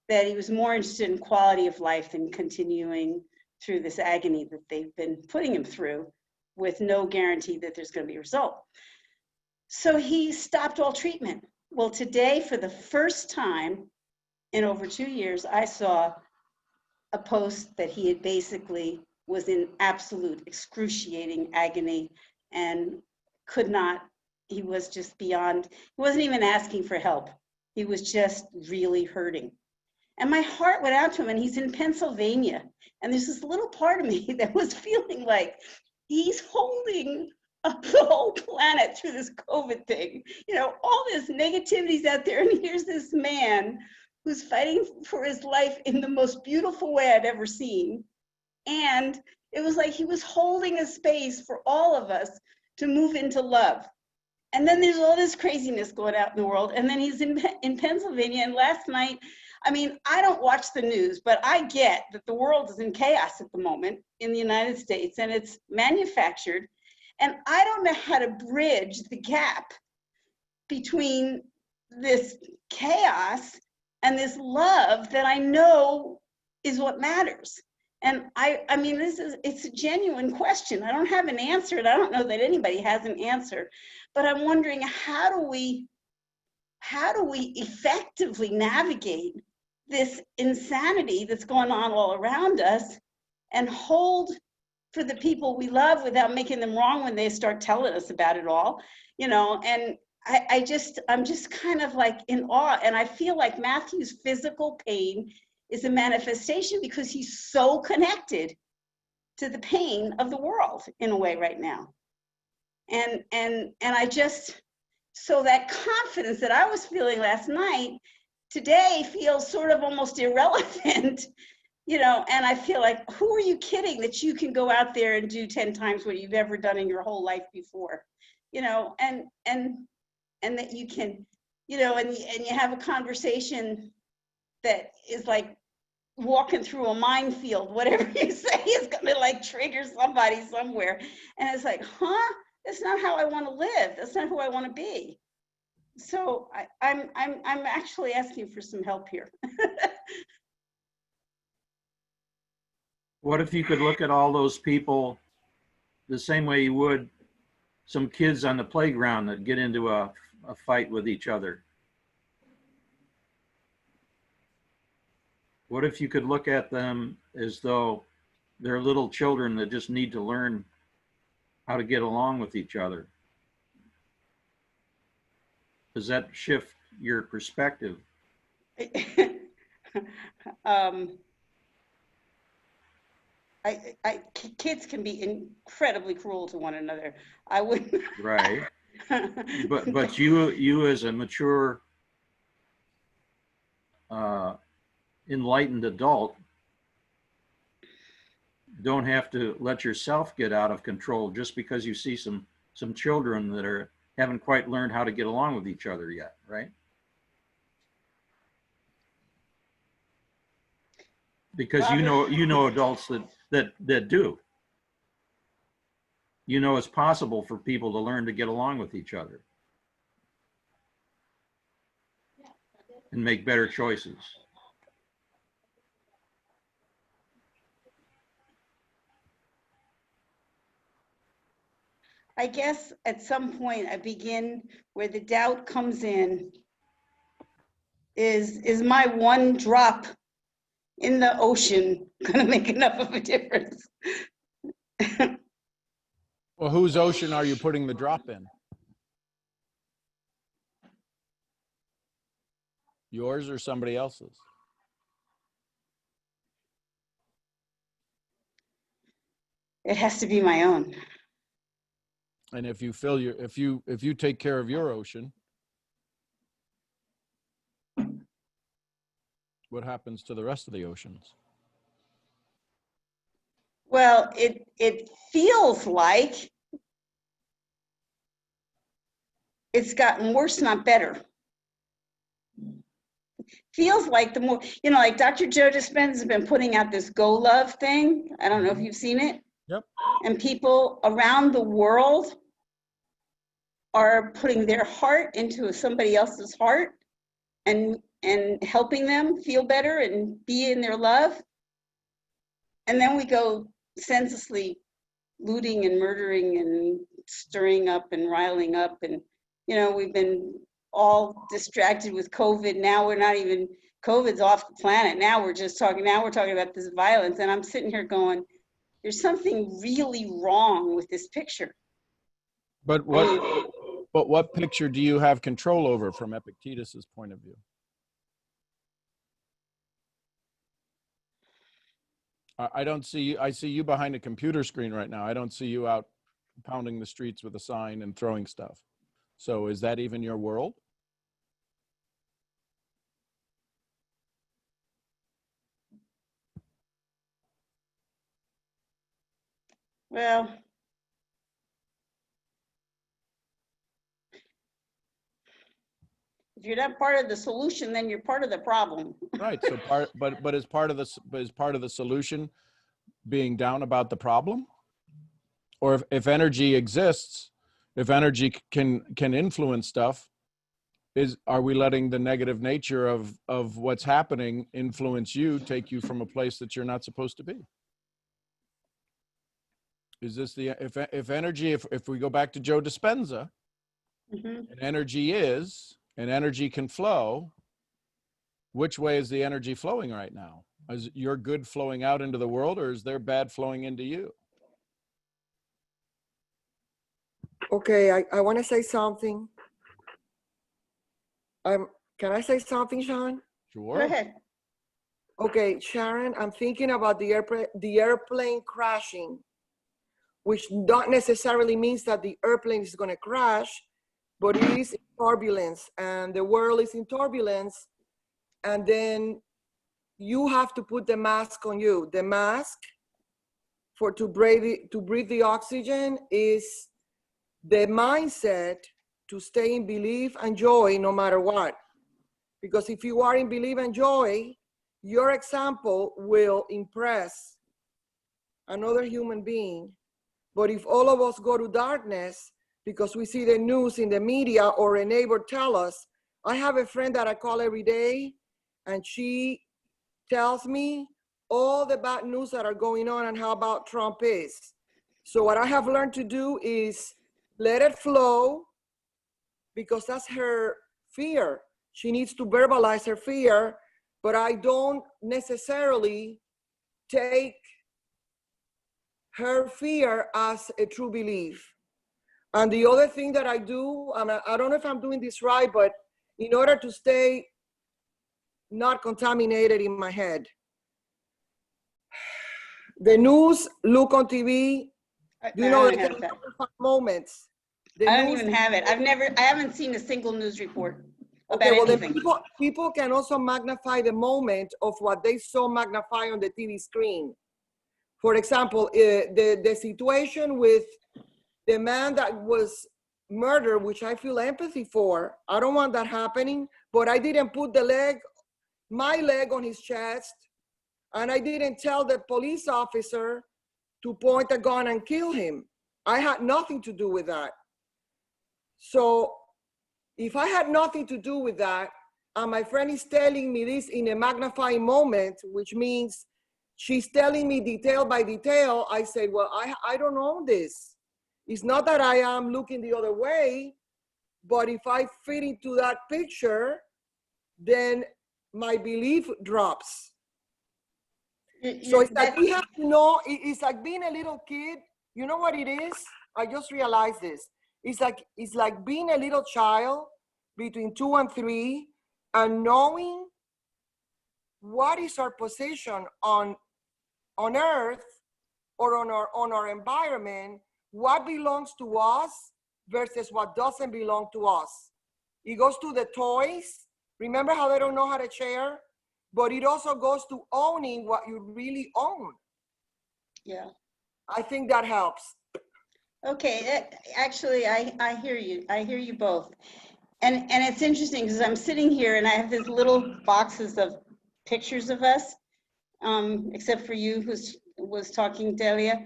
that he was more interested in quality of life than continuing through this agony that they've been putting him through with no guarantee that there's going to be a result. So he stopped all treatment. Well, today, for the first time in over 2 years, I saw a post that he had basically was in absolute excruciating agony and he was just beyond, he wasn't even asking for help. He was just really hurting. And my heart went out to him, and he's in Pennsylvania. And there's this little part of me that was feeling like he's holding up the whole planet through this COVID thing. All this negativity's out there, and here's this man who's fighting for his life in the most beautiful way I'd ever seen. And it was like he was holding a space for all of us to move into love. And then there's all this craziness going out in the world. And then he's in Pennsylvania. And last night, I don't watch the news, but I get that the world is in chaos at the moment in the United States, and it's manufactured. And I don't know how to bridge the gap between this chaos and this love that I know is what matters. And it's a genuine question. I don't have an answer, and I don't know that anybody has an answer, but I'm wondering, how do we effectively navigate this insanity that's going on all around us and hold for the people we love without making them wrong when they start telling us about it all, and I'm just kind of like in awe. And I feel like Matthew's physical pain is a manifestation because he's so connected to the pain of the world in a way right now. And I just, so that confidence that I was feeling last night, today feels sort of almost irrelevant, and I feel like, who are you kidding that you can go out there and do 10 times what you've ever done in your whole life before, and that you can, and you have a conversation that is like walking through a minefield. Whatever you say is gonna like trigger somebody somewhere. And it's like, that's not how I want to live. That's not who I want to be. So I'm actually asking for some help here. What if you could look at all those people the same way you would some kids on the playground that get into a fight with each other? What if you could look at them as though they're little children that just need to learn how to get along with each other? Does that shift your perspective? Kids can be incredibly cruel to one another. I wouldn't. Right. But you as a mature, enlightened adult don't have to let yourself get out of control just because you see some children that haven't quite learned how to get along with each other yet, right? Because you know adults that do. It's possible for people to learn to get along with each other and make better choices. I guess at some point I begin where the doubt comes in. Is my one drop in the ocean going to make enough of a difference? Well, whose ocean are you putting the drop in? Yours or somebody else's? It has to be my own. And if you fill your, if you take care of your ocean, what happens to the rest of the oceans? Well, it feels like it's gotten worse, not better. Feels like the more, like Dr. Joe Dispenza has been putting out this Go Love thing. I don't know if you've seen it. Yep. And people around the world are putting their heart into somebody else's heart and helping them feel better and be in their love. And then we go senselessly looting and murdering and stirring up and riling up. And, we've been all distracted with COVID. Now we're not even, COVID's off the planet. Now we're talking about this violence. And I'm sitting here going, there's something really wrong with this picture. But what picture do you have control over from Epictetus's point of view? I don't see you. I see you behind a computer screen right now. I don't see you out pounding the streets with a sign and throwing stuff. So is that even your world? Well, if you're not part of the solution, then you're part of the problem. Right. So but is part of the solution being down about the problem? Or if energy exists, if energy can influence stuff, are we letting the negative nature of what's happening influence you, take you from a place that you're not supposed to be? Is this if energy, if we go back to Joe Dispenza, and energy is, and energy can flow, which way is the energy flowing right now? Is your good flowing out into the world, or is there bad flowing into you? Okay, I want to say something. Can I say something, Sean? Go Sure. ahead. Okay, Sharon, I'm thinking about the airplane crashing, which not necessarily means that the airplane is going to crash, but it is in turbulence, and the world is in turbulence, and then you have to put the mask on you. The mask to breathe the oxygen is the mindset to stay in belief and joy no matter what. Because if you are in belief and joy, your example will impress another human being. But if all of us go to darkness because we see the news in the media or a neighbor tell us, I have a friend that I call every day, and she tells me all the bad news that are going on and how bad Trump is. So what I have learned to do is let it flow, because that's her fear. She needs to verbalize her fear, but I don't necessarily take her fear as a true belief. And the other thing that I do, I don't know if I'm doing this right, but in order to stay not contaminated in my head, the news, look on TV, do you know I they don't tell have that. moments? The I don't news, even have it. I haven't seen a single news report about okay, well, then anything. people can also magnify the moment of what they saw magnify on the TV screen. For example, the situation with the man that was murdered, which I feel empathy for. I don't want that happening, but I didn't put my leg on his chest, and I didn't tell the police officer to point a gun and kill him. I had nothing to do with that. So if I had nothing to do with that, and my friend is telling me this in a magnifying moment, which means she's telling me detail by detail, I say, well, I don't own this. It's not that I am looking the other way, but if I fit into that picture, then my belief drops. So it's like we have to know, it's like being a little kid. You know what it is? I just realized this. It's like being a little child between 2 and 3 and knowing what is our position on earth or on our environment, what belongs to us versus what doesn't belong to us. It goes to the toys. Remember how they don't know how to share? But it also goes to owning what you really own. Yeah. I think that helps. Okay. Actually, I hear you. I hear you both. And it's interesting because I'm sitting here and I have these little boxes of pictures of us, except for you who was talking, Delia.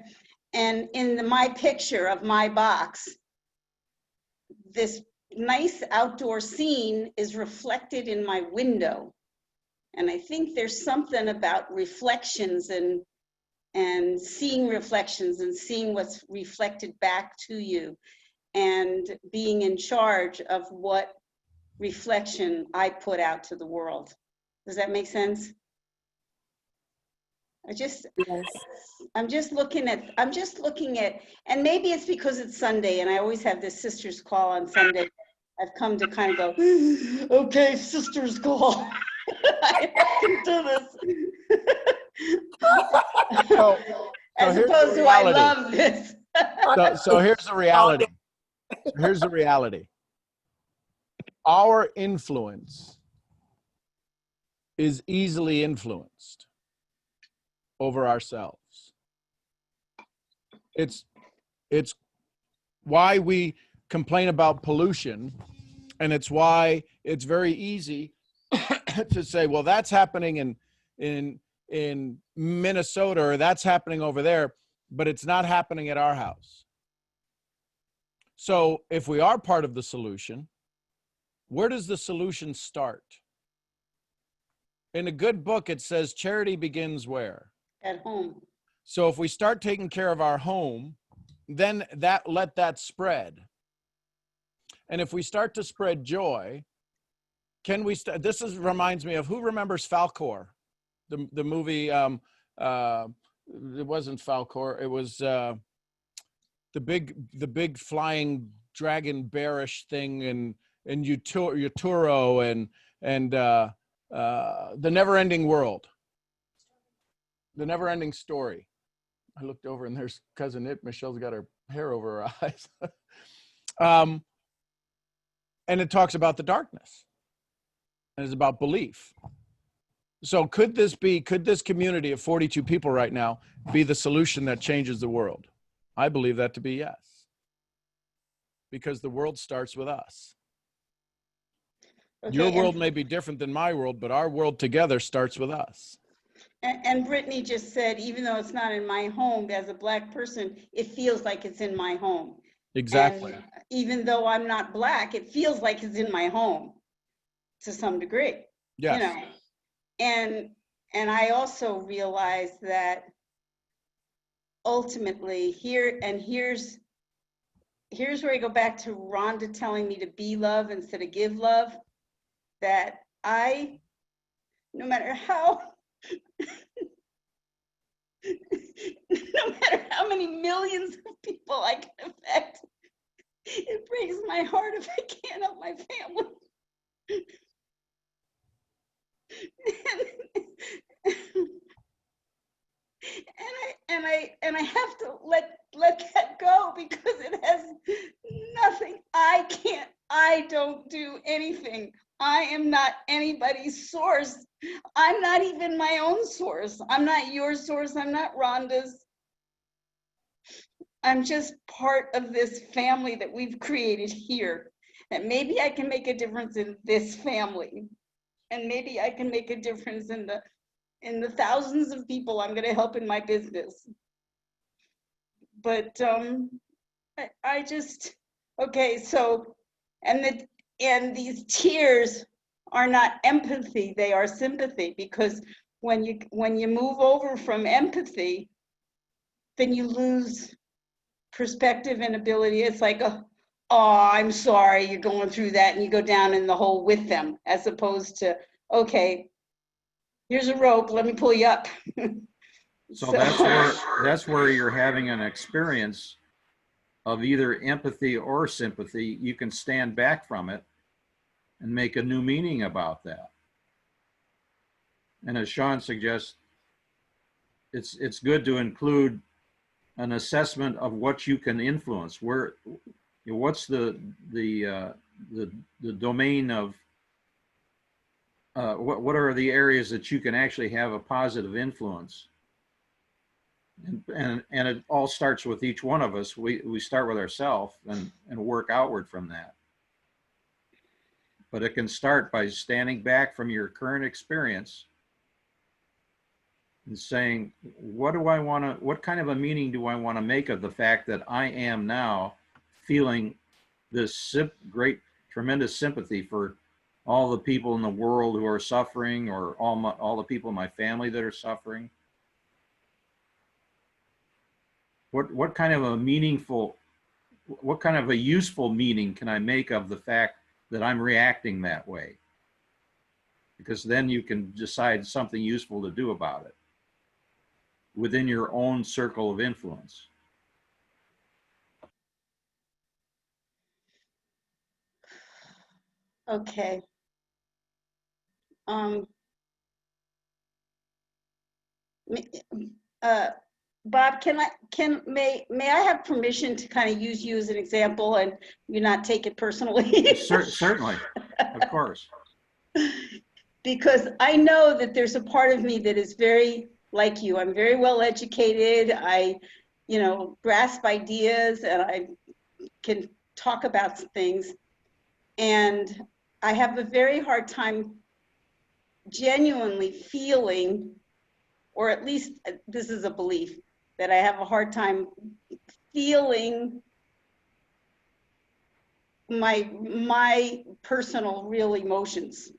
And in my picture of my box, this nice outdoor scene is reflected in my window. And I think there's something about reflections and seeing reflections and seeing what's reflected back to you and being in charge of what reflection I put out to the world. Does that make sense? Yes. I'm just looking at, and maybe it's because it's Sunday and I always have this sister's call on Sunday. I've come to kind of go, okay, sister's call. I have to do this. So As here's the opposed to, I reality. love this. So here's the reality. Here's the reality. Our influence is easily influenced over ourselves. It's why we complain about pollution, and it's why it's very easy to say, well, that's happening in Minnesota, or that's happening over there, but it's not happening at our house. So if we are part of the solution, where does the solution start? In a good book, it says charity begins where? At home. So if we start taking care of our home, then let that spread. And if we start to spread joy, can we this reminds me of, who remembers Falkor? The movie, it wasn't Falkor, it was the big flying dragon bearish thing, and Uturo and the never-ending world, the never-ending story. I looked over and there's cousin It. Michelle's got her hair over her eyes. And it talks about the darkness, and it's about belief. So could this community of 42 people right now be the solution that changes the world? I believe that to be yes. Because the world starts with us. Okay, Your world may be different than my world, but our world together starts with us. And Brittany just said, even though it's not in my home, as a Black person, it feels like it's in my home. Exactly. And even though I'm not Black, it feels like it's in my home to some degree. Yes. You know, and I also realize that ultimately here's where I go back to Rhonda telling me to be love instead of give love, that no matter how no matter how many millions of people I can affect, it breaks my heart if I can't help my family. and I have to let that go, because it has nothing. I don't do anything. I am not anybody's source. I'm not even my own source. I'm not your source. I'm not Rhonda's. I'm just part of this family that we've created here. And maybe I can make a difference in this family. And maybe I can make a difference in the thousands of people I'm going to help in my business. But I just, okay, so, and these tears are not empathy, they are sympathy, because when you move over from empathy, then you lose perspective and ability. It's like, oh, I'm sorry you're going through that, and you go down in the hole with them, as opposed to, okay, here's a rope, let me pull you up. So that's where you're having an experience of either empathy or sympathy. You can stand back from it and make a new meaning about that. And as Sean suggests, it's good to include an assessment of what you can influence. What's the domain of what are the areas that you can actually have a positive influence? And it all starts with each one of us. We start with ourselves and work outward from that. But it can start by standing back from your current experience and saying, what kind of a meaning do I want to make of the fact that I am now feeling this great, tremendous sympathy for all the people in the world who are suffering, or all the people in my family that are suffering? What kind of a useful meaning can I make of the fact that I'm reacting that way? Because then you can decide something useful to do about it within your own circle of influence. Okay. Bob, may I have permission to kind of use you as an example and you not take it personally? Certainly, of course. Because I know that there's a part of me that is very like you. I'm very well educated. I, grasp ideas, and I can talk about things. And I have a very hard time genuinely feeling, or at least this is a belief, that I have a hard time feeling my personal real emotions,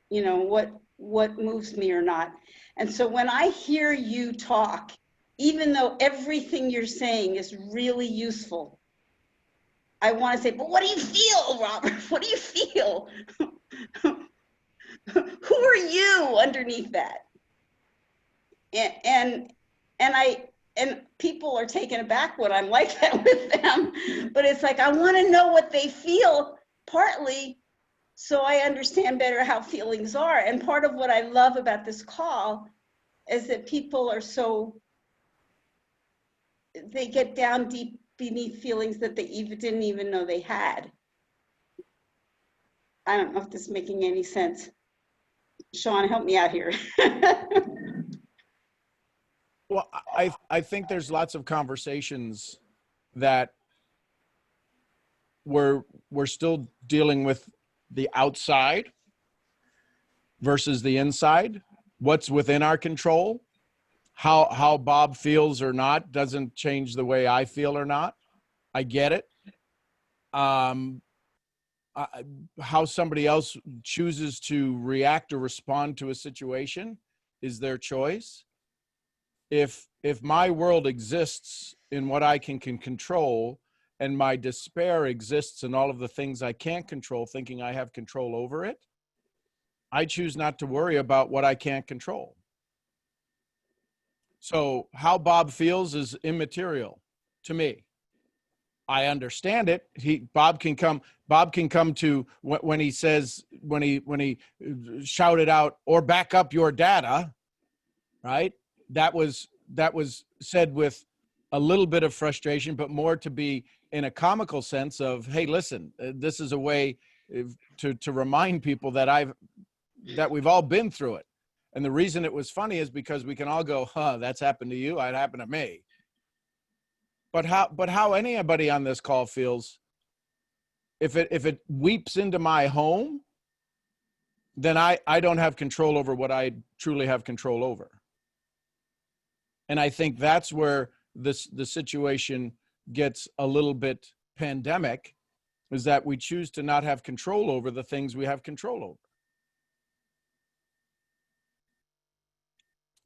what moves me or not. And so when I hear you talk, even though everything you're saying is really useful, I want to say, but what do you feel, Robert? What do you feel? Who are you underneath that? And and people are taken aback when I'm like that with them. But it's like, I want to know what they feel, partly so I understand better how feelings are. And part of what I love about this call is that people are so, they get down deep beneath feelings that they even didn't even know they had. I don't know if this is making any sense. Sean, help me out here. Well, I think there's lots of conversations that we're still dealing with the outside versus the inside. What's within our control? How Bob feels or not doesn't change the way I feel or not. I get it. How somebody else chooses to react or respond to a situation is their choice. If my world exists in what I can control, and my despair exists in all of the things I can't control, thinking I have control over it, I choose not to worry about what I can't control. So how Bob feels is immaterial to me. I understand it. Bob can come to when he says, when he shouted out, or back up your data, right? That was said with a little bit of frustration, but more to be in a comical sense of, hey, listen, this is a way to remind people that we've all been through it. And the reason it was funny is because we can all go, that's happened to you, it happened to me. But how anybody on this call feels, if it weeps into my home, then I don't have control over what I truly have control over. And I think that's where the situation gets a little bit pandemic, is that we choose to not have control over the things we have control over.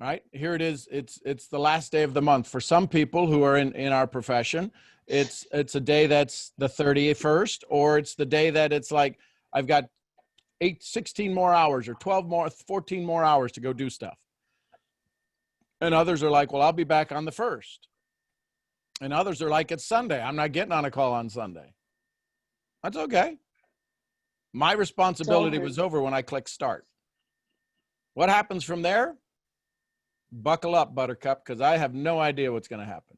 Right? Here it is. It's the last day of the month. For some people who are in our profession, it's a day that's the 31st, or it's the day that it's like, I've got 16 more hours or 14 more hours to go do stuff. And others are like, well, I'll be back on the 1st. And others are like, it's Sunday, I'm not getting on a call on Sunday. That's okay. My responsibility was over when I clicked start. What happens from there? Buckle up, Buttercup, because I have no idea what's going to happen.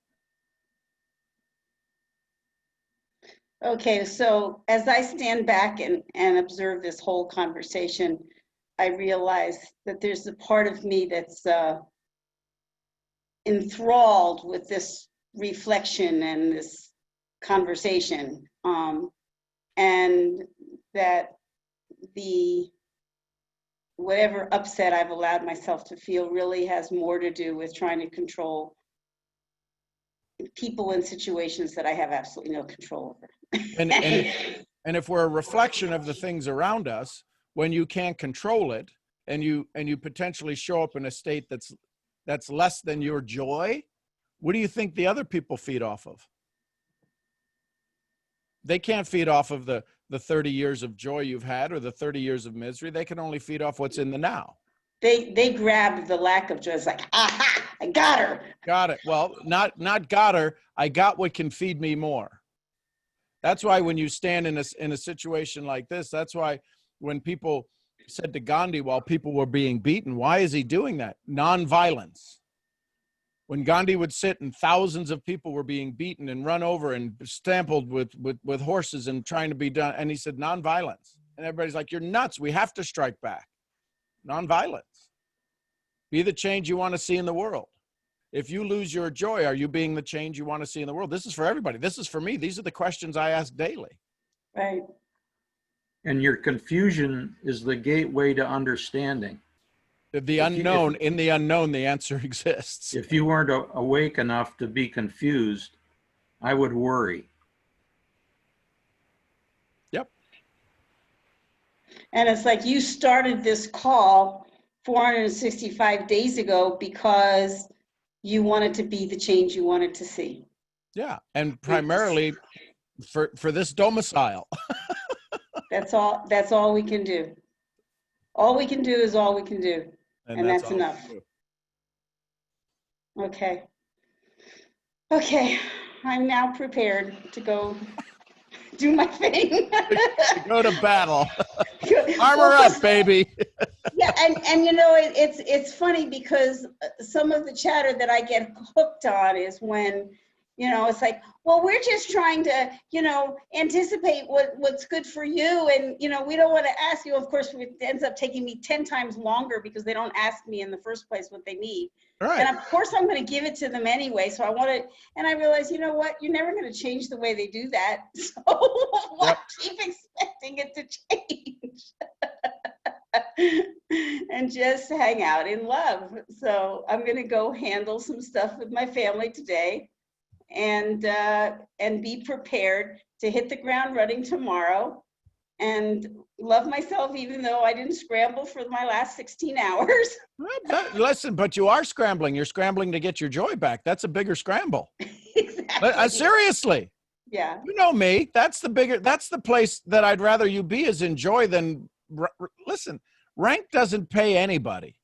Okay, so as I stand back and observe this whole conversation, I realize that there's a part of me that's enthralled with this reflection and this conversation, and that whatever upset I've allowed myself to feel really has more to do with trying to control people in situations that I have absolutely no control over. And if we're a reflection of the things around us, when you can't control it, and you potentially show up in a state that's less than your joy, what do you think the other people feed off of? They can't feed off of the 30 years of joy you've had, or the 30 years of misery. They can only feed off what's in the now. They grab the lack of joy. It's like, aha, I got her. Got it. Well, not got her. I got what can feed me more. That's why when you stand in a situation like this, that's why when people said to Gandhi while people were being beaten, why is he doing that? Nonviolence. When Gandhi would sit and thousands of people were being beaten and run over and stampled with horses and trying to be done, and he said nonviolence. And everybody's like, you're nuts. We have to strike back. Nonviolence. Be the change you want to see in the world. If you lose your joy, are you being the change you want to see in the world? This is for everybody. This is for me. These are the questions I ask daily. Right. And your confusion is the gateway to understanding. The unknown, in the unknown, the answer exists. If you weren't awake enough to be confused, I would worry. Yep. And it's like you started this call 465 days ago because you wanted to be the change you wanted to see. Yeah, and primarily for this domicile. That's all we can do. All we can do is all we can do. And that's enough. Okay. Okay, I'm now prepared to go do my thing. To go to battle. Well, Armor up, baby. yeah, and you know, it's funny because some of the chatter that I get hooked on is when, you know, it's like, well, we're just trying to, you know, anticipate what's good for you, and you know, we don't want to ask you. Of course, it ends up taking me 10 times longer because they don't ask me in the first place what they need. Right. And of course, I'm going to give it to them anyway. So I want to, and I realize, you know what? You're never going to change the way they do that. So why keep expecting it to change? And just hang out in love. So I'm going to go handle some stuff with my family today, and be prepared to hit the ground running tomorrow, and love myself even though I didn't scramble for my last 16 hours. Listen, but you are scrambling. You're scrambling to get your joy back. That's a bigger scramble. Exactly. Seriously. Yeah. You know me. That's the place that I'd rather you be is in joy than, listen, rank doesn't pay anybody.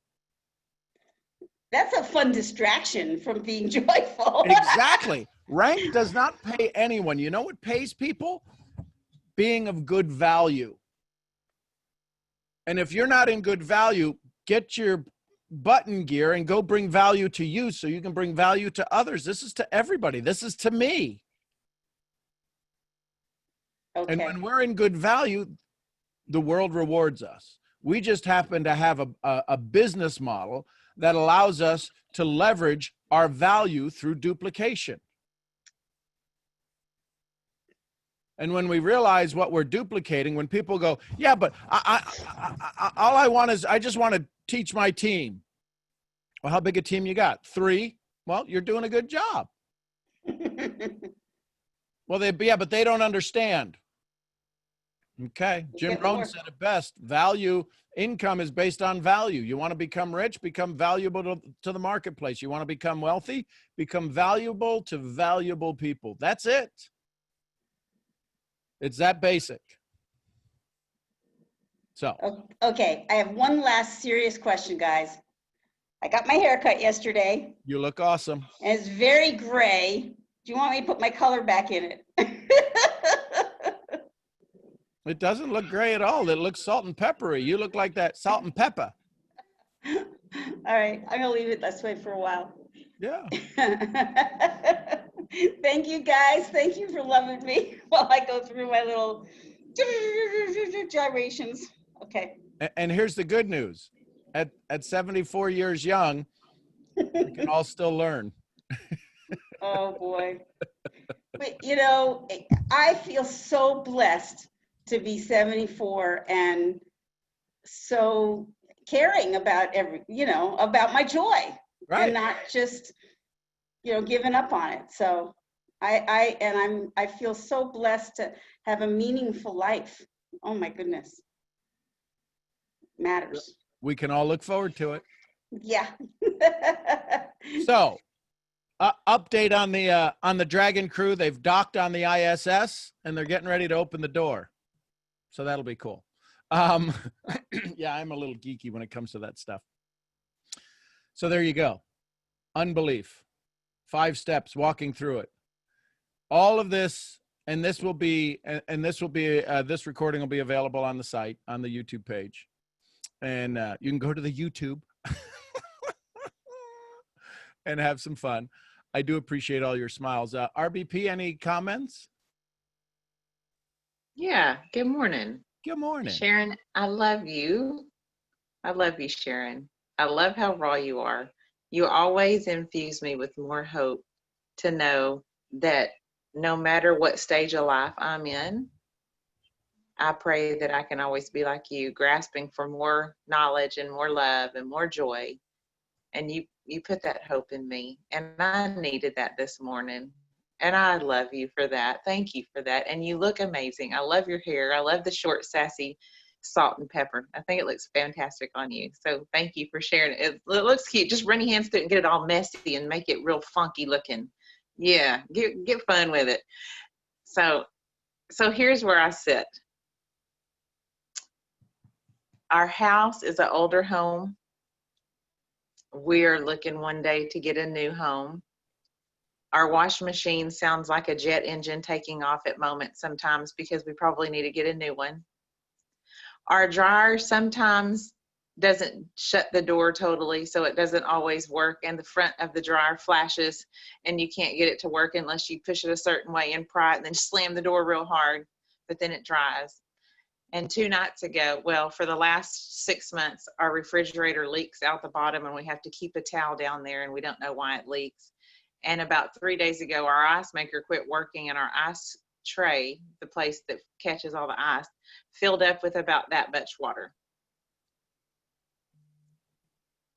That's a fun distraction from being joyful. Exactly. Rank does not pay anyone. You know what pays people? Being of good value. And if you're not in good value, get your butt in gear and go bring value to you so you can bring value to others. This is to everybody. This is to me. Okay. And when we're in good value, the world rewards us. We just happen to have a business model that allows us to leverage our value through duplication. And when we realize what we're duplicating, when people go, yeah, but all I want is, I just want to teach my team. Well, how big a team you got? 3? Well, you're doing a good job. Well, but they don't understand. Okay. Jim Rohn said it best. Income is based on value. You want to become rich, become valuable to the marketplace. You want to become wealthy, become valuable to valuable people. That's it. It's that basic. So. Okay, I have one last serious question, guys. I got my hair cut yesterday. You look awesome. And it's very gray. Do you want me to put my color back in it? It doesn't look gray at all. It looks salt and peppery. You look like that salt and pepper. All right, I'm gonna leave it this way for a while. Yeah. Thank you, guys. Thank you for loving me while I go through my little gyrations. Okay. And here's the good news. At 74 years young, we can all still learn. Oh boy. But you know, I feel so blessed to be 74 and so caring about about my joy, Right. And not just, giving up on it. So I feel so blessed to have a meaningful life. Oh my goodness. Matters. We can all look forward to it. Yeah. So, update on the Dragon crew. They've docked on the ISS and they're getting ready to open the door. So that'll be cool. Yeah, I'm a little geeky when it comes to that stuff. So there you go. Unbelief. 5 steps, walking through it. All of this, and this recording will be available on the site, on the YouTube page. And you can go to the YouTube and have some fun. I do appreciate all your smiles. RBP, any comments? Yeah. Good morning. Good morning. Sharon, I love you. I love you, Sharon. I love how raw you are. You always infuse me with more hope to know that no matter what stage of life I'm in, I pray that I can always be like you, grasping for more knowledge and more love and more joy. And you put that hope in me. And I needed that this morning. And I love you for that. Thank you for that. And you look amazing. I love your hair. I love the short, sassy salt and pepper. I think it looks fantastic on you. So thank you for sharing it. It looks cute. Just run your hands through it and get it all messy and make it real funky looking. Yeah, get fun with it. So here's where I sit. Our house is an older home. We're looking one day to get a new home. Our washing machine sounds like a jet engine taking off at moments sometimes because we probably need to get a new one. Our dryer sometimes doesn't shut the door totally, so it doesn't always work, and the front of the dryer flashes and you can't get it to work unless you push it a certain way and pry it and then slam the door real hard, but then it dries. And 2 nights ago, well, for the last 6 months, our refrigerator leaks out the bottom and we have to keep a towel down there and we don't know why it leaks. And about 3 days ago, our ice maker quit working and our ice tray, the place that catches all the ice, filled up with about that much water.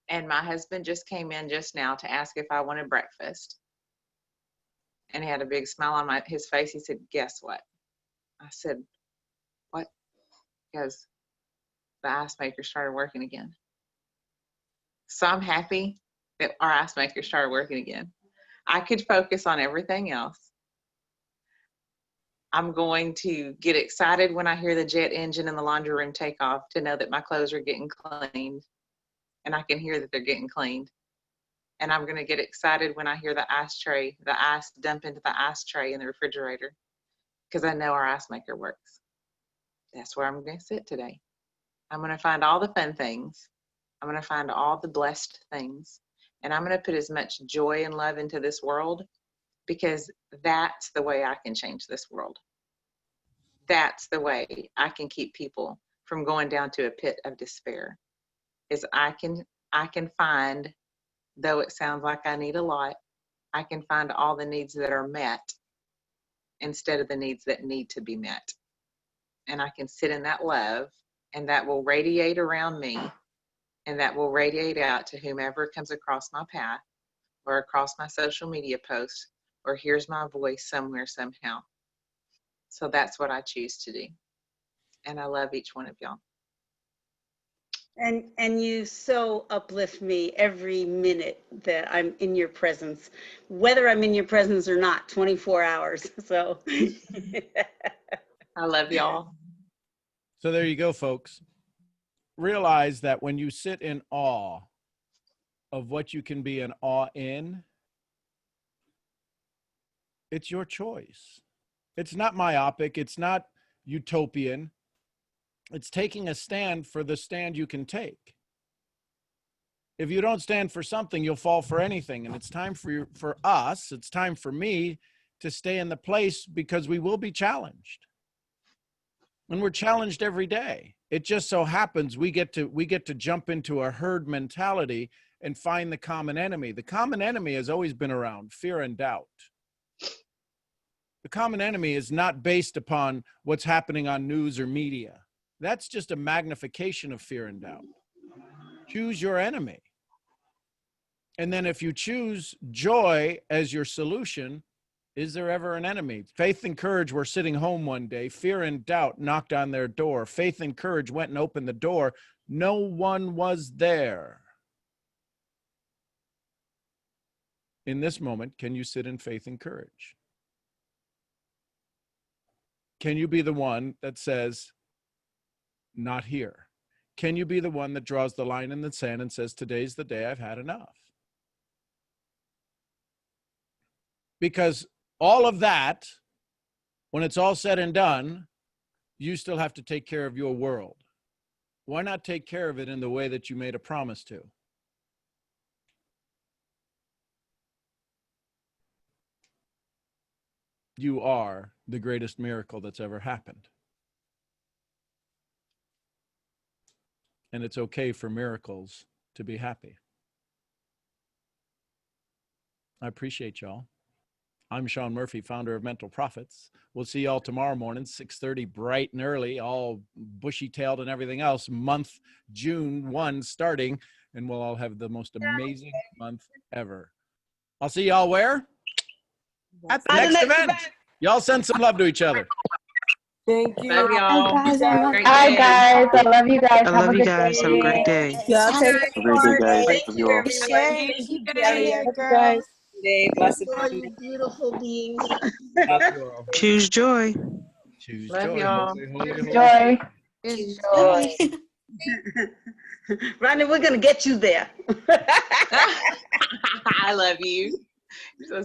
And my husband just came in just now to ask if I wanted breakfast. And he had a big smile on his face. He said, "Guess what?" I said, "What?" Because the ice maker started working again. So I'm happy that our ice maker started working again. I could focus on everything else. I'm going to get excited when I hear the jet engine in the laundry room take off to know that my clothes are getting cleaned, and I can hear that they're getting cleaned. And I'm going to get excited when I hear the ice dump into the ice tray in the refrigerator, because I know our ice maker works. That's where I'm going to sit today. I'm going to find all the fun things. I'm going to find all the blessed things. And I'm going to put as much joy and love into this world, because that's the way I can change this world. That's the way I can keep people from going down to a pit of despair. Is I can find, though it sounds like I need a lot, I can find all the needs that are met instead of the needs that need to be met. And I can sit in that love, and that will radiate around me, and that will radiate out to whomever comes across my path or across my social media posts or hears my voice somewhere, somehow. So that's what I choose to do. And I love each one of y'all. And you so uplift me every minute that I'm in your presence, whether I'm in your presence or not, 24 hours. So I love y'all. So there you go, folks. Realize that when you sit in awe of what you can be in awe in, it's your choice. It's not myopic. It's not utopian. It's taking a stand for the stand you can take. If you don't stand for something, you'll fall for anything. And it's time for us, it's time for me to stay in the place, because we will be challenged. And we're challenged every day. It just so happens we get to jump into a herd mentality and find the common enemy. The common enemy has always been around: fear and doubt. The common enemy is not based upon what's happening on news or media. That's just a magnification of fear and doubt. Choose your enemy. And then if you choose joy as your solution, is there ever an enemy? Faith and courage were sitting home one day. Fear and doubt knocked on their door. Faith and courage went and opened the door. No one was there. In this moment, can you sit in faith and courage? Can you be the one that says, not here? Can you be the one that draws the line in the sand and says, today's the day, I've had enough? Because all of that, when it's all said and done, you still have to take care of your world. Why not take care of it in the way that you made a promise to? You are the greatest miracle that's ever happened. And it's okay for miracles to be happy. I appreciate y'all. I'm Sean Murphy, founder of Mental Profits. We'll see y'all tomorrow morning, 6:30, bright and early, all bushy-tailed and everything else. Month June 1 starting, and we'll all have the most amazing month ever. I'll see y'all where? At the next event. Y'all send some love to each other. Thank you. Love y'all. Hi, guys. Great Hi, day. guys. I love you guys. I Have love a you good guys. Have a great day. Y'all take Have a great day, guys. thank Love you, you all. everyone. Thank you, Kelly. Love you guys. Blessed All you beautiful beings. Love you all. Choose joy. Choose Love joy. y'all. Holy, holy, holy. Joy. Choose Joy. Rodney, we're going to get you there. I love you. So